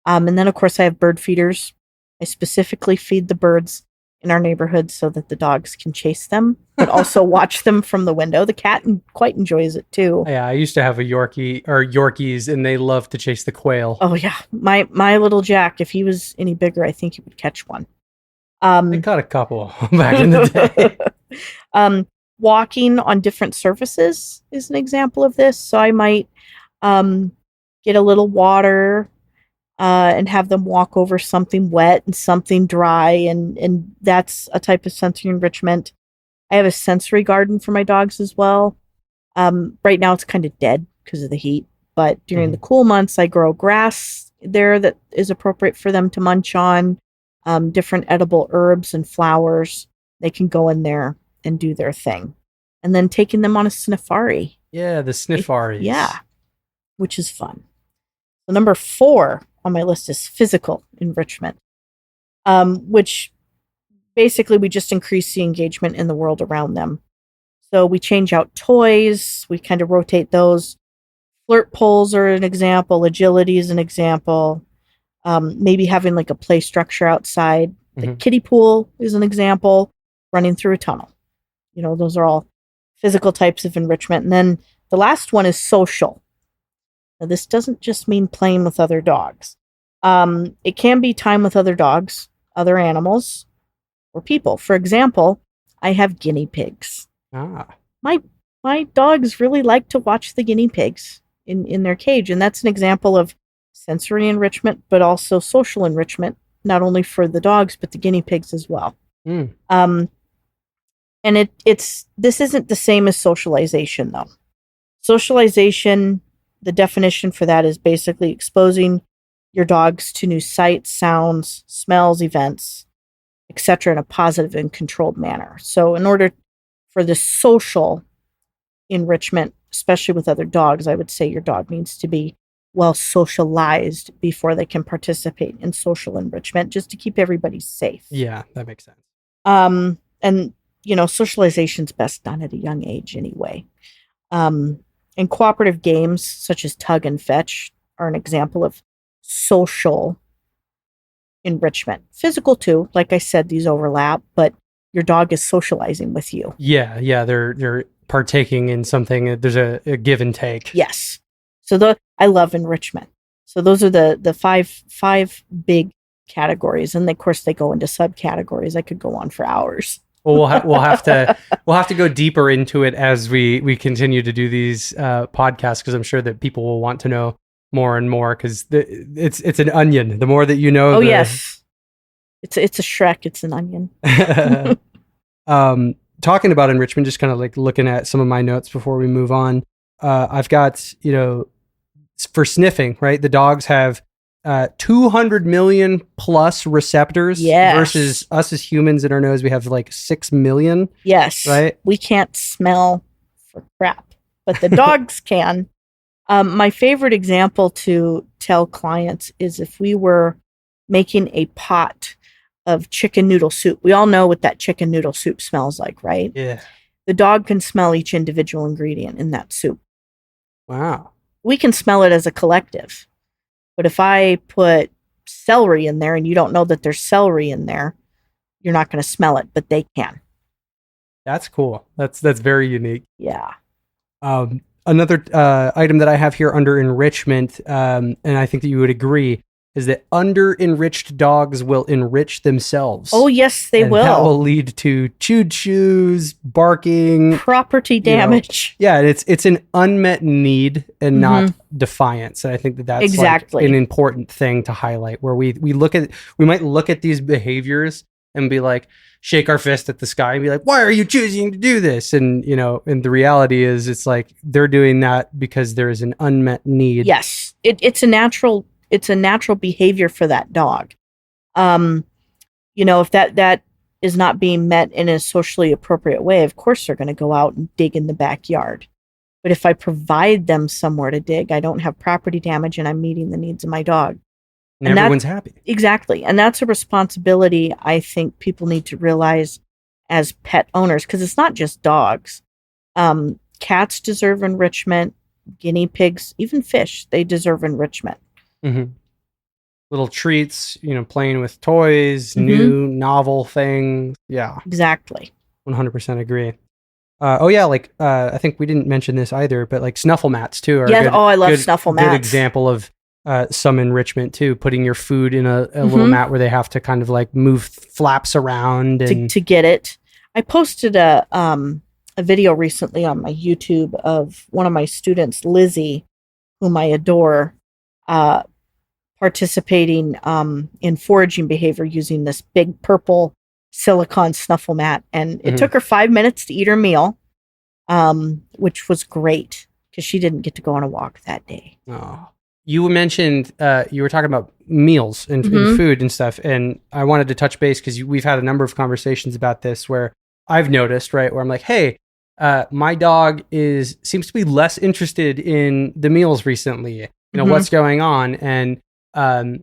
And then, of course, I have bird feeders. I specifically feed the birds in our neighborhood so that the dogs can chase them, but also watch them from the window. The cat quite enjoys it too. Yeah, I used to have a Yorkies, and they love to chase the quail. Oh yeah, my little Jack. If he was any bigger, I think he would catch one. I caught a couple back in the day. Walking on different surfaces is an example of this. So I might get a little water and have them walk over something wet and something dry, and that's a type of sensory enrichment. I have a sensory garden for my dogs as well. Right now it's kind of dead because of the heat, but during the cool months I grow grass there that is appropriate for them to munch on, different edible herbs and flowers. They can go in there and do their thing. And then taking them on a sniffari. Yeah, the sniffaries. Yeah, which is fun. So number 4 on my list is physical enrichment, which basically we just increase the engagement in the world around them. So we change out toys, we kind of rotate those. Flirt poles are an example, agility is an example, maybe having like a play structure outside. The kiddie pool is an example, running through a tunnel. Those are all physical types of enrichment. And then the last one is social. Now, this doesn't just mean playing with other dogs. It can be time with other dogs, other animals, or people. For example, I have guinea pigs. My dogs really like to watch the guinea pigs in their cage, and that's an example of sensory enrichment, but also social enrichment, not only for the dogs but the guinea pigs as well. And this isn't the same as socialization, though. Socialization, the definition for that is basically exposing your dogs to new sights, sounds, smells, events, etc., in a positive and controlled manner. So in order for the social enrichment, especially with other dogs, I would say your dog needs to be well socialized before they can participate in social enrichment, just to keep everybody safe. Yeah, that makes sense. And socialization's best done at a young age anyway. And cooperative games such as tug and fetch are an example of social enrichment. Physical too, like I said, these overlap, but your dog is socializing with you. Yeah, they're partaking in something. There's a give and take. Yes. So I love enrichment. So those are the five big categories, and of course they go into subcategories. I could go on for hours. Well, we'll have to go deeper into it as we continue to do these podcasts, because I'm sure that people will want to know more and more, because it's an onion. The more that you know. Oh yes, it's a Shrek. It's an onion. Talking about enrichment, just kind of like looking at some of my notes before we move on. I've got, for sniffing, right? The dogs have 200 million plus receptors versus us as humans in our nose, we have like 6 million. Yes. Right? We can't smell for crap, but the dogs can. My favorite example to tell clients is if we were making a pot of chicken noodle soup. We all know what that chicken noodle soup smells like, right? Yeah. The dog can smell each individual ingredient in that soup. Wow. We can smell it as a collective. But if I put celery in there and you don't know that there's celery in there, you're not going to smell it, but they can. That's cool. That's very unique. Yeah. Another item that I have here under enrichment, and I think that you would agree, is that under-enriched dogs will enrich themselves. Oh, yes, they will. That will lead to chewed chews, barking. Property damage. Yeah, it's an unmet need and not defiance. And I think that's exactly like an important thing to highlight, where we might look at these behaviors and be like, shake our fist at the sky and be like, why are you choosing to do this? And, and the reality is it's like they're doing that because there is an unmet need. Yes, it's a natural behavior for that dog. If that is not being met in a socially appropriate way, of course they're going to go out and dig in the backyard. But if I provide them somewhere to dig, I don't have property damage and I'm meeting the needs of my dog. And everyone's happy. Exactly. And that's a responsibility I think people need to realize as pet owners, because it's not just dogs. Cats deserve enrichment, guinea pigs, even fish, they deserve enrichment. Mm-hmm. Little treats, playing with toys, new novel things. Yeah. Exactly. 100% agree. I think we didn't mention this either, but like snuffle mats too are I love snuffle mats. Good example of some enrichment too, putting your food in a little mat where they have to kind of like move flaps around and to get it. I posted a video recently on my YouTube of one of my students, Lizzie, whom I adore, participating in foraging behavior using this big purple silicone snuffle mat. And it took her 5 minutes to eat her meal, which was great because she didn't get to go on a walk that day. Oh. You mentioned you were talking about meals and food and stuff, and I wanted to touch base because we've had a number of conversations about this where I've noticed, right, where I'm like, hey, my dog seems to be less interested in the meals recently. What's going on? And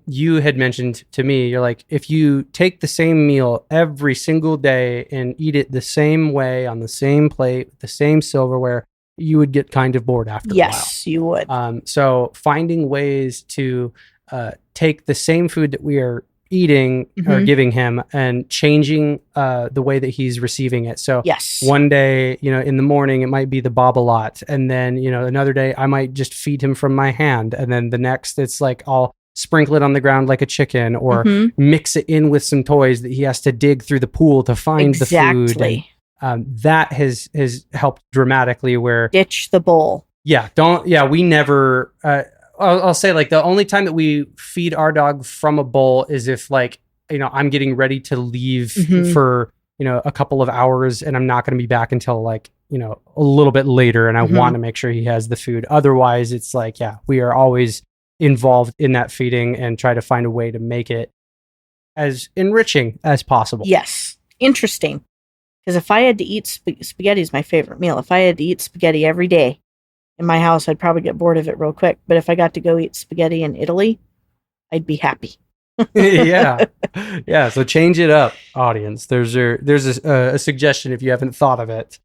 you had mentioned to me, you're like, if you take the same meal every single day and eat it the same way on the same plate, with the same silverware, you would get kind of bored after a while. Yes, you would. So finding ways to take the same food that we are eating or giving him and changing the way that he's receiving it. So one day, in the morning, it might be the Bob-a-lot. And then, another day I might just feed him from my hand. And then the next, it's like I'll sprinkle it on the ground like a chicken, or Mhm. mix it in with some toys that he has to dig through the pool to find the food. Exactly. And that has helped dramatically. Where Ditch the bowl. we never. I'll say, like, the only time that we feed our dog from a bowl is if, like, I'm getting ready to leave Mhm. for a couple of hours, and I'm not going to be back until, like, a little bit later, and I Mhm. want to make sure he has the food. Otherwise, it's like, we are always involved in that feeding and try to find a way to make it as enriching as possible. Yes. Interesting. Because if I had to eat spaghetti is my favorite meal. If I had to eat spaghetti every day in my house, I'd probably get bored of it real quick. But if I got to go eat spaghetti in Italy, I'd be happy. Yeah. So change it up, audience. There's a suggestion if you haven't thought of it.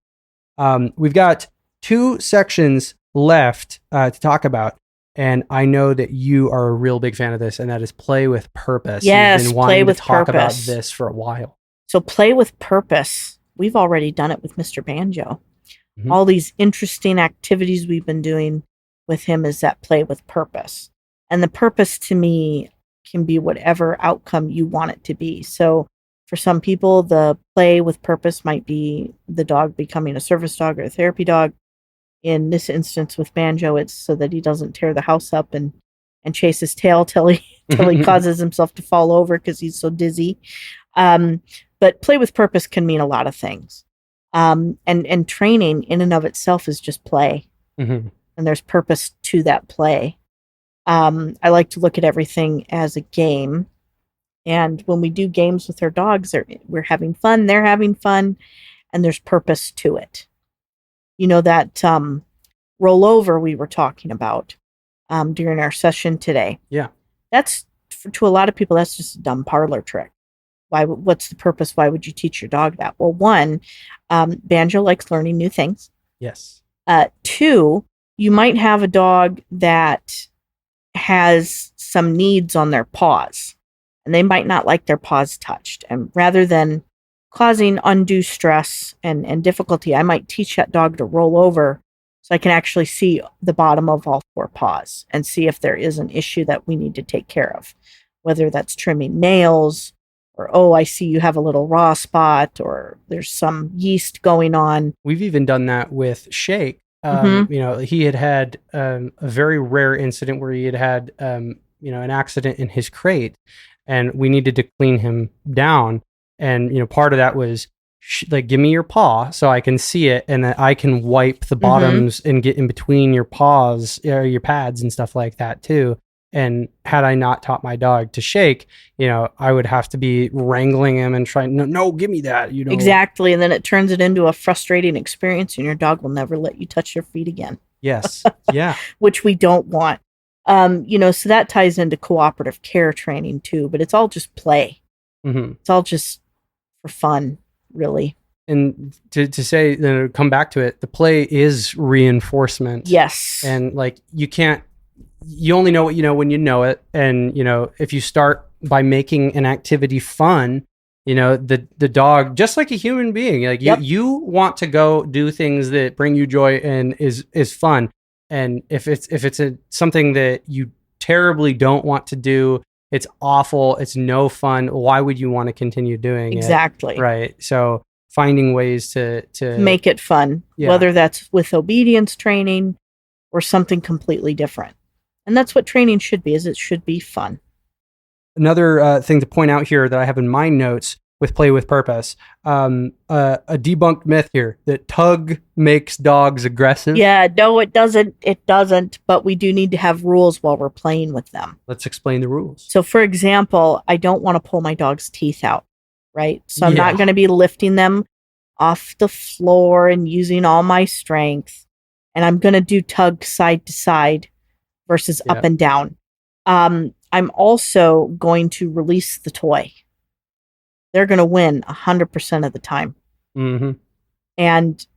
We've got 2 sections left to talk about, and I know that you are a real big fan of this, and that is play with purpose. Yes, You've been play wanting with to talk about purpose. this for a while. So play with purpose. We've already done it with Mr. Banjo. Mhm. All these interesting activities we've been doing with him is that play with purpose. And the purpose to me can be whatever outcome you want it to be. So for some people, the play with purpose might be the dog becoming a service dog or a therapy dog. In this instance with Banjo, it's so that he doesn't tear the house up and chase his tail till he causes himself to fall over because he's so dizzy. But play with purpose can mean a lot of things. And training in and of itself is just play. Mhm. And there's purpose to that play. I like to look at everything as a game. And when we do games with our dogs, we're having fun, they're having fun, and there's purpose to it. That rollover we were talking about during our session today. Yeah. That's, to a lot of people, that's just a dumb parlor trick. What's the purpose? Why would you teach your dog that? Well, 1, Banjo likes learning new things. Yes. 2, you might have a dog that has some needs on their paws, and they might not like their paws touched. And rather than causing undue stress and difficulty, I might teach that dog to roll over so I can actually see the bottom of all 4 paws and see if there is an issue that we need to take care of, whether that's trimming nails, or, oh, I see you have a little raw spot, or there's some yeast going on. We've even done that with Shake. He had a very rare incident where he had an accident in his crate, and we needed to clean him down. And part of that was like, give me your paw so I can see it, and that I can wipe the bottoms and get in between your paws, your pads and stuff like that too. And had I not taught my dog to shake, I would have to be wrangling him and trying, no, give me that, Exactly. And then it turns it into a frustrating experience, and your dog will never let you touch your feet again. Yes. Yeah. Which we don't want. So that ties into cooperative care training too, but it's all just play. Mm-hmm. It's all just for fun, really. And to say, come back to it, the play is reinforcement. Yes. And like, you only know what you know when you know it. And, if you start by making an activity fun, the dog, just like a human being, like, you want to go do things that bring you joy and is fun. And if it's something that you terribly don't want to do, it's awful, it's no fun, why would you want to continue doing it? Exactly. Right. So finding ways to make it fun, whether that's with obedience training or something completely different. And that's what training should be, is it should be fun. Another thing to point out here that I have in my notes with play with purpose, a debunked myth here that tug makes dogs aggressive. Yeah, no, it doesn't. It doesn't, but we do need to have rules while we're playing with them. Let's explain the rules. So for example, I don't want to pull my dog's teeth out, right? So I'm not going to be lifting them off the floor and using all my strength. And I'm going to do tug side to side versus up and down. I'm also going to release the toy. They're going to win 100% of the time. Mm-hmm. And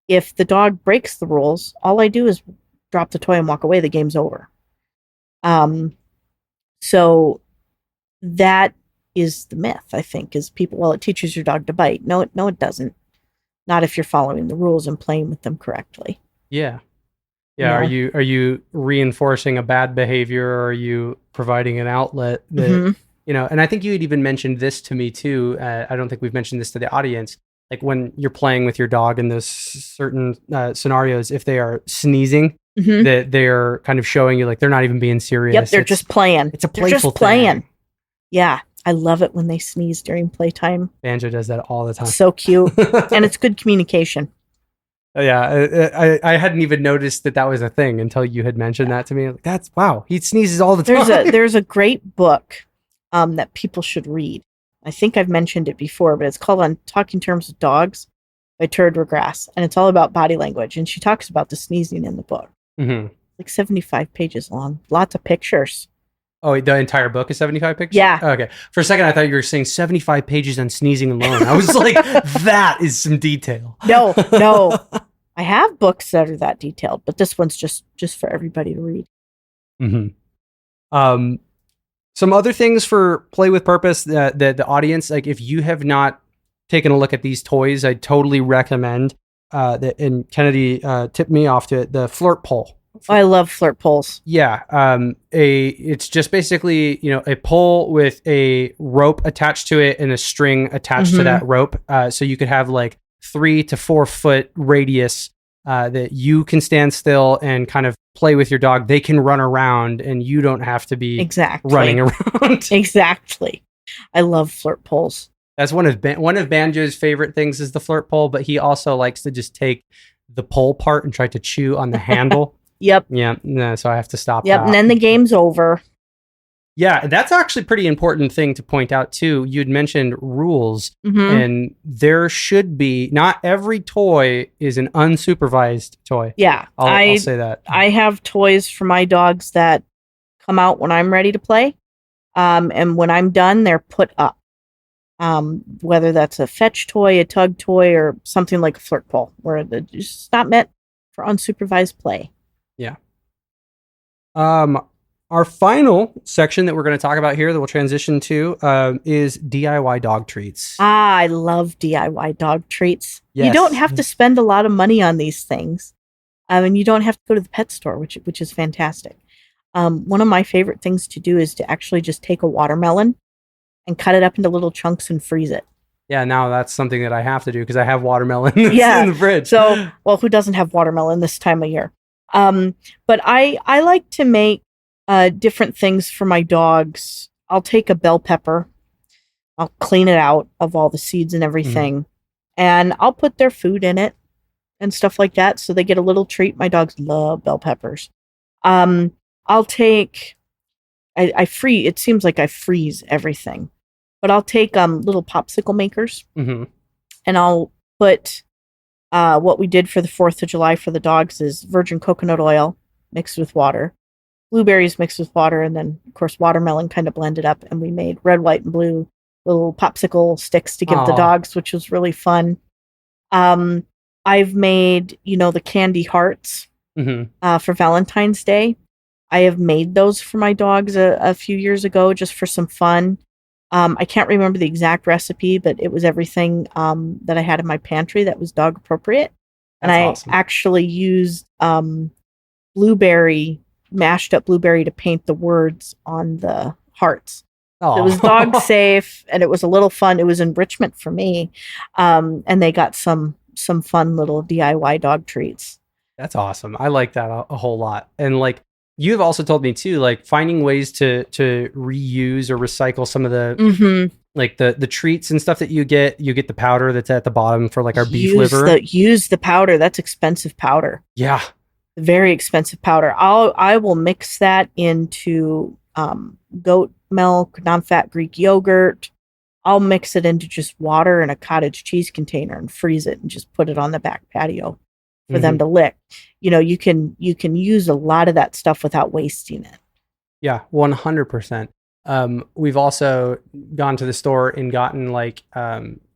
if the dog breaks the rules, all I do is drop the toy and walk away. The game's over. So that is the myth, I think, is people, well, it teaches your dog to bite. No, it doesn't. Not if you're following the rules and playing with them correctly. Yeah. Yeah. Are you reinforcing a bad behavior, or are you providing an outlet that, and I think you had even mentioned this to me too. I don't think we've mentioned this to the audience. Like when you're playing with your dog in those certain scenarios, if they are sneezing, that they're kind of showing you like they're not even being serious. Yep, they're just playing. It's a playful thing. Yeah, I love it when they sneeze during playtime. Banjo does that all the time. So cute. And it's good communication. Yeah, I hadn't even noticed that was a thing until you had mentioned that to me. Like, that's wow. He sneezes all the time. There's a great book that people should read. I think I've mentioned it before, but it's called On Talking Terms with Dogs by Turd Regress, and it's all about body language. And she talks about the sneezing in the book. Like 75 pages long, lots of pictures. Oh, the entire book is 75 pictures? Yeah. Okay. For a second, I thought you were saying 75 pages on sneezing alone. I was like, that is some detail. No. I have books that are that detailed, but this one's just for everybody to read. Some other things for play with purpose that the audience, like if you have not taken a look at these toys, I totally recommend that. And Kennedy tipped me off to it, the flirt pole. I love flirt poles. Yeah. It's just basically, a pole with a rope attached to it and a string attached to that rope. So you could have like 3 to 4 foot radius that you can stand still and kind of play with your dog. They can run around and you don't have to be running around. Exactly. I love flirt poles. That's one of Banjo's favorite things is the flirt pole, but he also likes to just take the pole part and try to chew on the handle. Yep. Yeah. No, so I have to stop. Yep. That. And then the game's over. Yeah, that's actually a pretty important thing to point out too. You'd mentioned rules, and there should be, not every toy is an unsupervised toy. Yeah. I'll say that. I have toys for my dogs that come out when I'm ready to play. And when I'm done, they're put up. Whether that's a fetch toy, a tug toy, or something like a flirt pole, where it's not meant for unsupervised play. Yeah. Our final section that we're going to talk about here that we'll transition to is DIY dog treats. I love DIY dog treats. Yes. You don't have to spend a lot of money on these things. And you don't have to go to the pet store, which is fantastic. One of my favorite things to do is to actually just take a watermelon and cut it up into little chunks and freeze it. Yeah, now that's something that I have to do because I have watermelon in the fridge. So, well, who doesn't have watermelon this time of year? But I like to make different things for my dogs. I'll take a bell pepper. I'll clean it out of all the seeds and everything. And I'll put their food in it and stuff like that. So they get a little treat. My dogs love bell peppers. I'll take, it seems like I freeze everything, but I'll take little popsicle makers and I'll put what we did for the 4th of July for the dogs is virgin coconut oil mixed with water, blueberries mixed with water, and then, of course, watermelon kind of blended up. And we made red, white, and blue little popsicle sticks to give the dogs, which was really fun. I've made, the candy hearts for Valentine's Day. I have made those for my dogs a few years ago just for some fun. I can't remember the exact recipe, but it was everything that I had in my pantry that was dog appropriate. And I actually used mashed up blueberry to paint the words on the hearts. It was dog safe and it was a little fun. It was enrichment for me. And they got some fun little DIY dog treats. That's awesome. I like that a whole lot. And like, you've also told me too, like finding ways to reuse or recycle some of the like the treats and stuff that you get the powder that's at the bottom for like our beef liver. Use the powder. That's expensive powder. Yeah. Very expensive powder. I will mix that into goat milk, non-fat Greek yogurt. I'll mix it into just water in a cottage cheese container and freeze it and just put it on the back patio for them to lick. You can use a lot of that stuff without wasting it. Yeah, 100%. We've also gone to the store and gotten like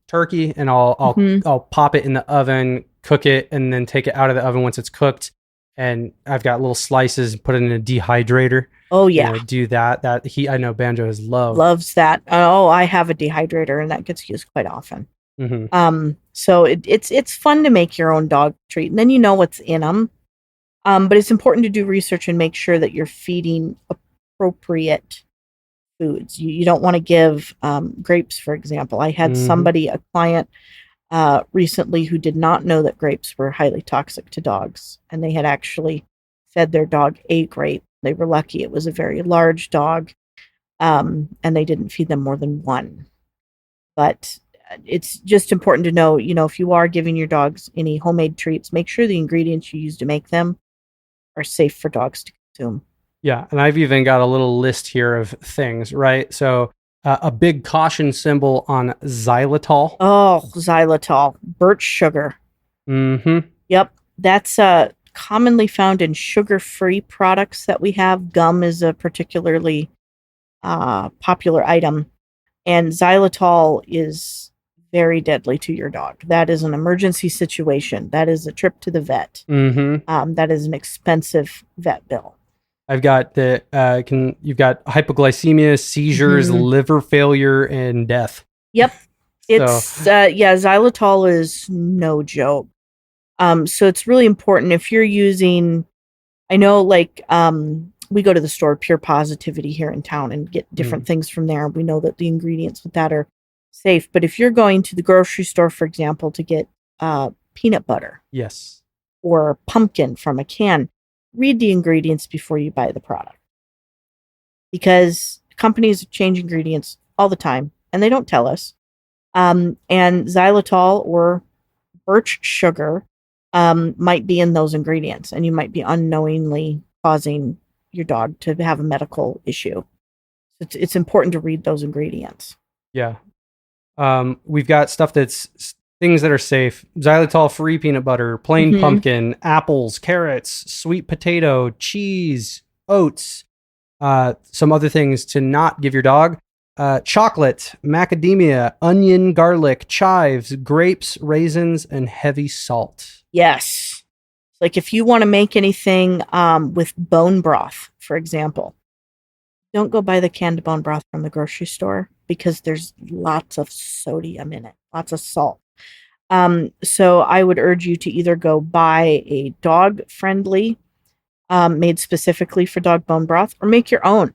turkey, and I'll pop it in the oven, cook it, and then take it out of the oven once it's cooked. And I've got little slices, put it in a dehydrator. Oh yeah, do that. I know Banjo loves that. Oh, I have a dehydrator, and that gets used quite often. So it's fun to make your own dog treat, and then you know what's in them. But it's important to do research and make sure that you're feeding appropriate foods. You don't want to give grapes, for example. I had a client recently who did not know that grapes were highly toxic to dogs, and they had actually fed their dog a grape. They were lucky it was a very large dog, and they didn't feed them more than one. But it's just important to know, if you are giving your dogs any homemade treats, make sure the ingredients you use to make them are safe for dogs to consume. Yeah, and I've even got a little list here of things, right? So a big caution symbol on xylitol. Oh, xylitol, birch sugar. Mm-hmm. Yep, that's commonly found in sugar-free products that we have. Gum is a particularly popular item, and xylitol is very deadly to your dog. That is an emergency situation. That is a trip to the vet. Mm-hmm. That is an expensive vet bill. I've got you've got hypoglycemia, seizures, liver failure, and death. Yep. It's xylitol is no joke. So it's really important if you're using, I know we go to the store, Pure Positivity here in town, and get different things from there. We know that the ingredients with that are safe. But if you're going to the grocery store, for example, to get peanut butter, yes, or pumpkin from a can, read the ingredients before you buy the product, because companies change ingredients all the time and they don't tell us. And xylitol or birch sugar might be in those ingredients, and you might be unknowingly causing your dog to have a medical issue. It's important to read those ingredients. Yeah. We've got stuff that's things that are safe: xylitol-free peanut butter, plain pumpkin, apples, carrots, sweet potato, cheese, oats. Some other things to not give your dog: chocolate, macadamia, onion, garlic, chives, grapes, raisins, and heavy salt. Yes. Like if you want to make anything with bone broth, for example, don't go buy the canned bone broth from the grocery store, because there's lots of sodium in it, lots of salt. So I would urge you to either go buy a dog-friendly, made specifically for dog bone broth, or make your own.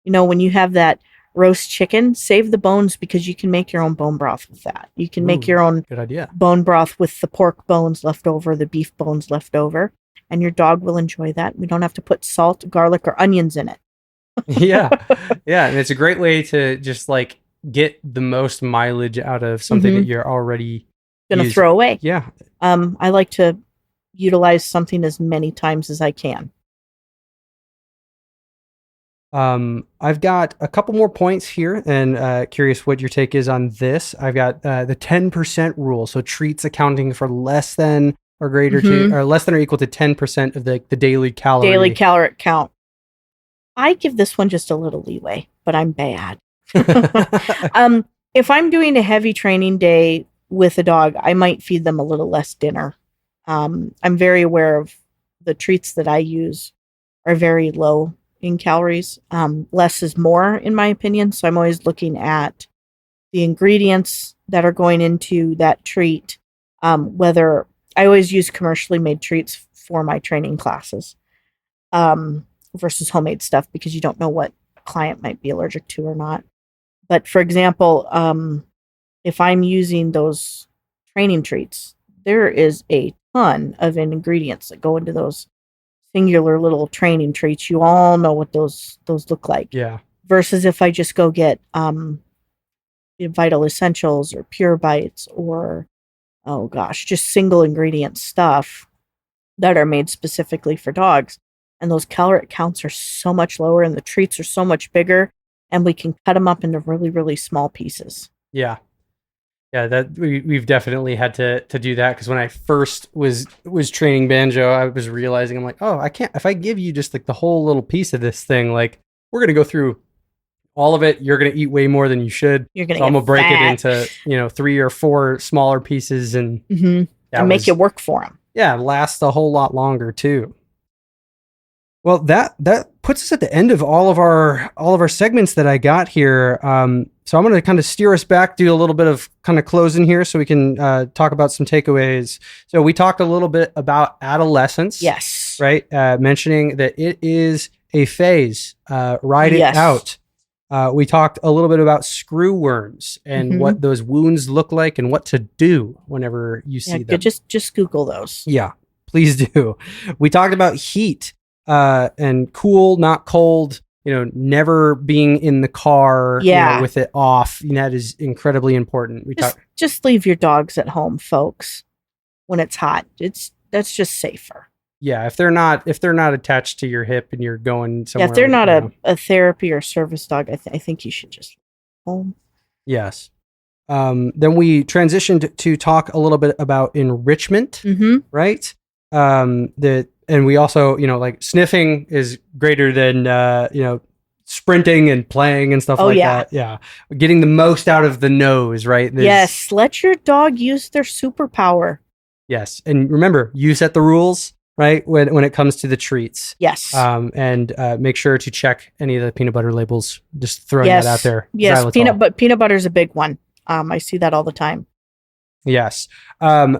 When you have that roast chicken, save the bones, because you can make your own bone broth with that. You can make your own good idea bone broth with the pork bones left over, the beef bones left over, and your dog will enjoy that. We don't have to put salt, garlic, or onions in it. Yeah. And it's a great way to just get the most mileage out of something that you're already going to throw away. Yeah. I like to utilize something as many times as I can. I've got a couple more points here, and curious what your take is on this. I've got the 10% rule. So treats accounting for less than or greater to, or less than or equal to 10% of the daily daily caloric count. I give this one just a little leeway, but I'm bad. If I'm doing a heavy training day with a dog, I might feed them a little less dinner. I'm very aware of the treats that I use are very low in calories. Less is more, in my opinion. So I'm always looking at the ingredients that are going into that treat. Whether I always use commercially made treats for my training classes versus homemade stuff, because you don't know what a client might be allergic to or not. But for example, if I'm using those training treats, there is a ton of ingredients that go into those singular little training treats. You all know what those look like. Yeah. Versus if I just go get Vital Essentials or Pure Bites or, just single ingredient stuff that are made specifically for dogs. And those caloric counts are so much lower and the treats are so much bigger, and we can cut them up into really, really small pieces. Yeah. Yeah, that we've definitely had to do that, because when I first was training Banjo, I was realizing, I'm like, oh, I can't, if I give you just the whole little piece of this thing, we're going to go through all of it. You're going to eat way more than you should. You're going to I'm going to break it into, 3 or 4 smaller pieces and make it work for them. Yeah, last a whole lot longer too. Well, that puts us at the end of all of our segments that I got here. So I'm going to kind of steer us back, do a little bit of kind of closing here, so we can talk about some takeaways. So we talked a little bit about adolescence. Yes. right? Mentioning that it is a phase. Ride it Yes. out. We talked a little bit about screwworms and Mhm. what those wounds look like and what to do whenever you see them. Just Google those. Yeah, please do. We talked about heat and cool, not cold. Never being in the car Yeah. with it off. That is incredibly important. Just leave your dogs at home, folks, when it's hot. That's just safer. Yeah, if they're not attached to your hip and you're going somewhere. Yeah, if they're not a therapy or service dog, I think you should just home. Yes. Then we transitioned to talk a little bit about enrichment, right? And we also, like sniffing is greater than, sprinting and playing and stuff that. Yeah. Getting the most out of the nose, right? Yes. Let your dog use their superpower. Yes. And remember, you set the rules, right? When it comes to the treats. Yes. And make sure to check any of the peanut butter labels. Just throwing that out there. Yes. Xylitol. Peanut butter is a big one. I see that all the time. Yes.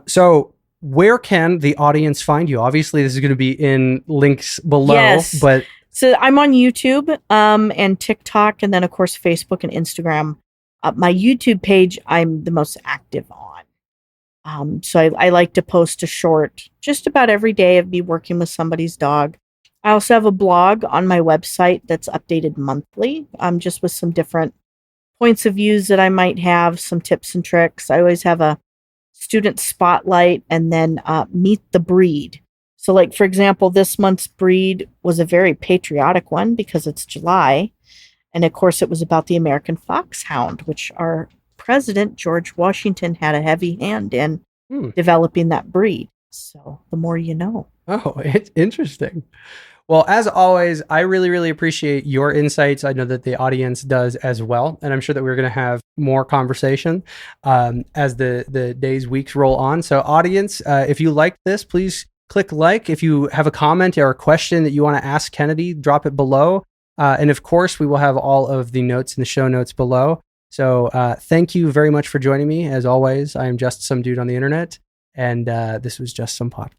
So where can the audience find you? Obviously, this is going to be in links below, but so I'm on YouTube, and TikTok, and then of course Facebook and Instagram. My YouTube page, I'm the most active on. So I like to post a short just about every day of me working with somebody's dog. I also have a blog on my website that's updated monthly, just with some different points of views that I might have, some tips and tricks. I always have a student spotlight and then meet the breed. So like, for example, this month's breed was a very patriotic one because it's July. And of course, it was about the American Foxhound, which our president, George Washington, had a heavy hand in developing that breed. So the more you know. Oh, it's interesting. Well, as always, I really, really appreciate your insights. I know that the audience does as well. And I'm sure that we're going to have more conversation as the days, weeks roll on. So audience, if you like this, please click like. If you have a comment or a question that you want to ask Kennedi, drop it below. And of course, we will have all of the notes in the show notes below. So thank you very much for joining me. As always, I am just some dude on the internet. And this was Just Some Podcast.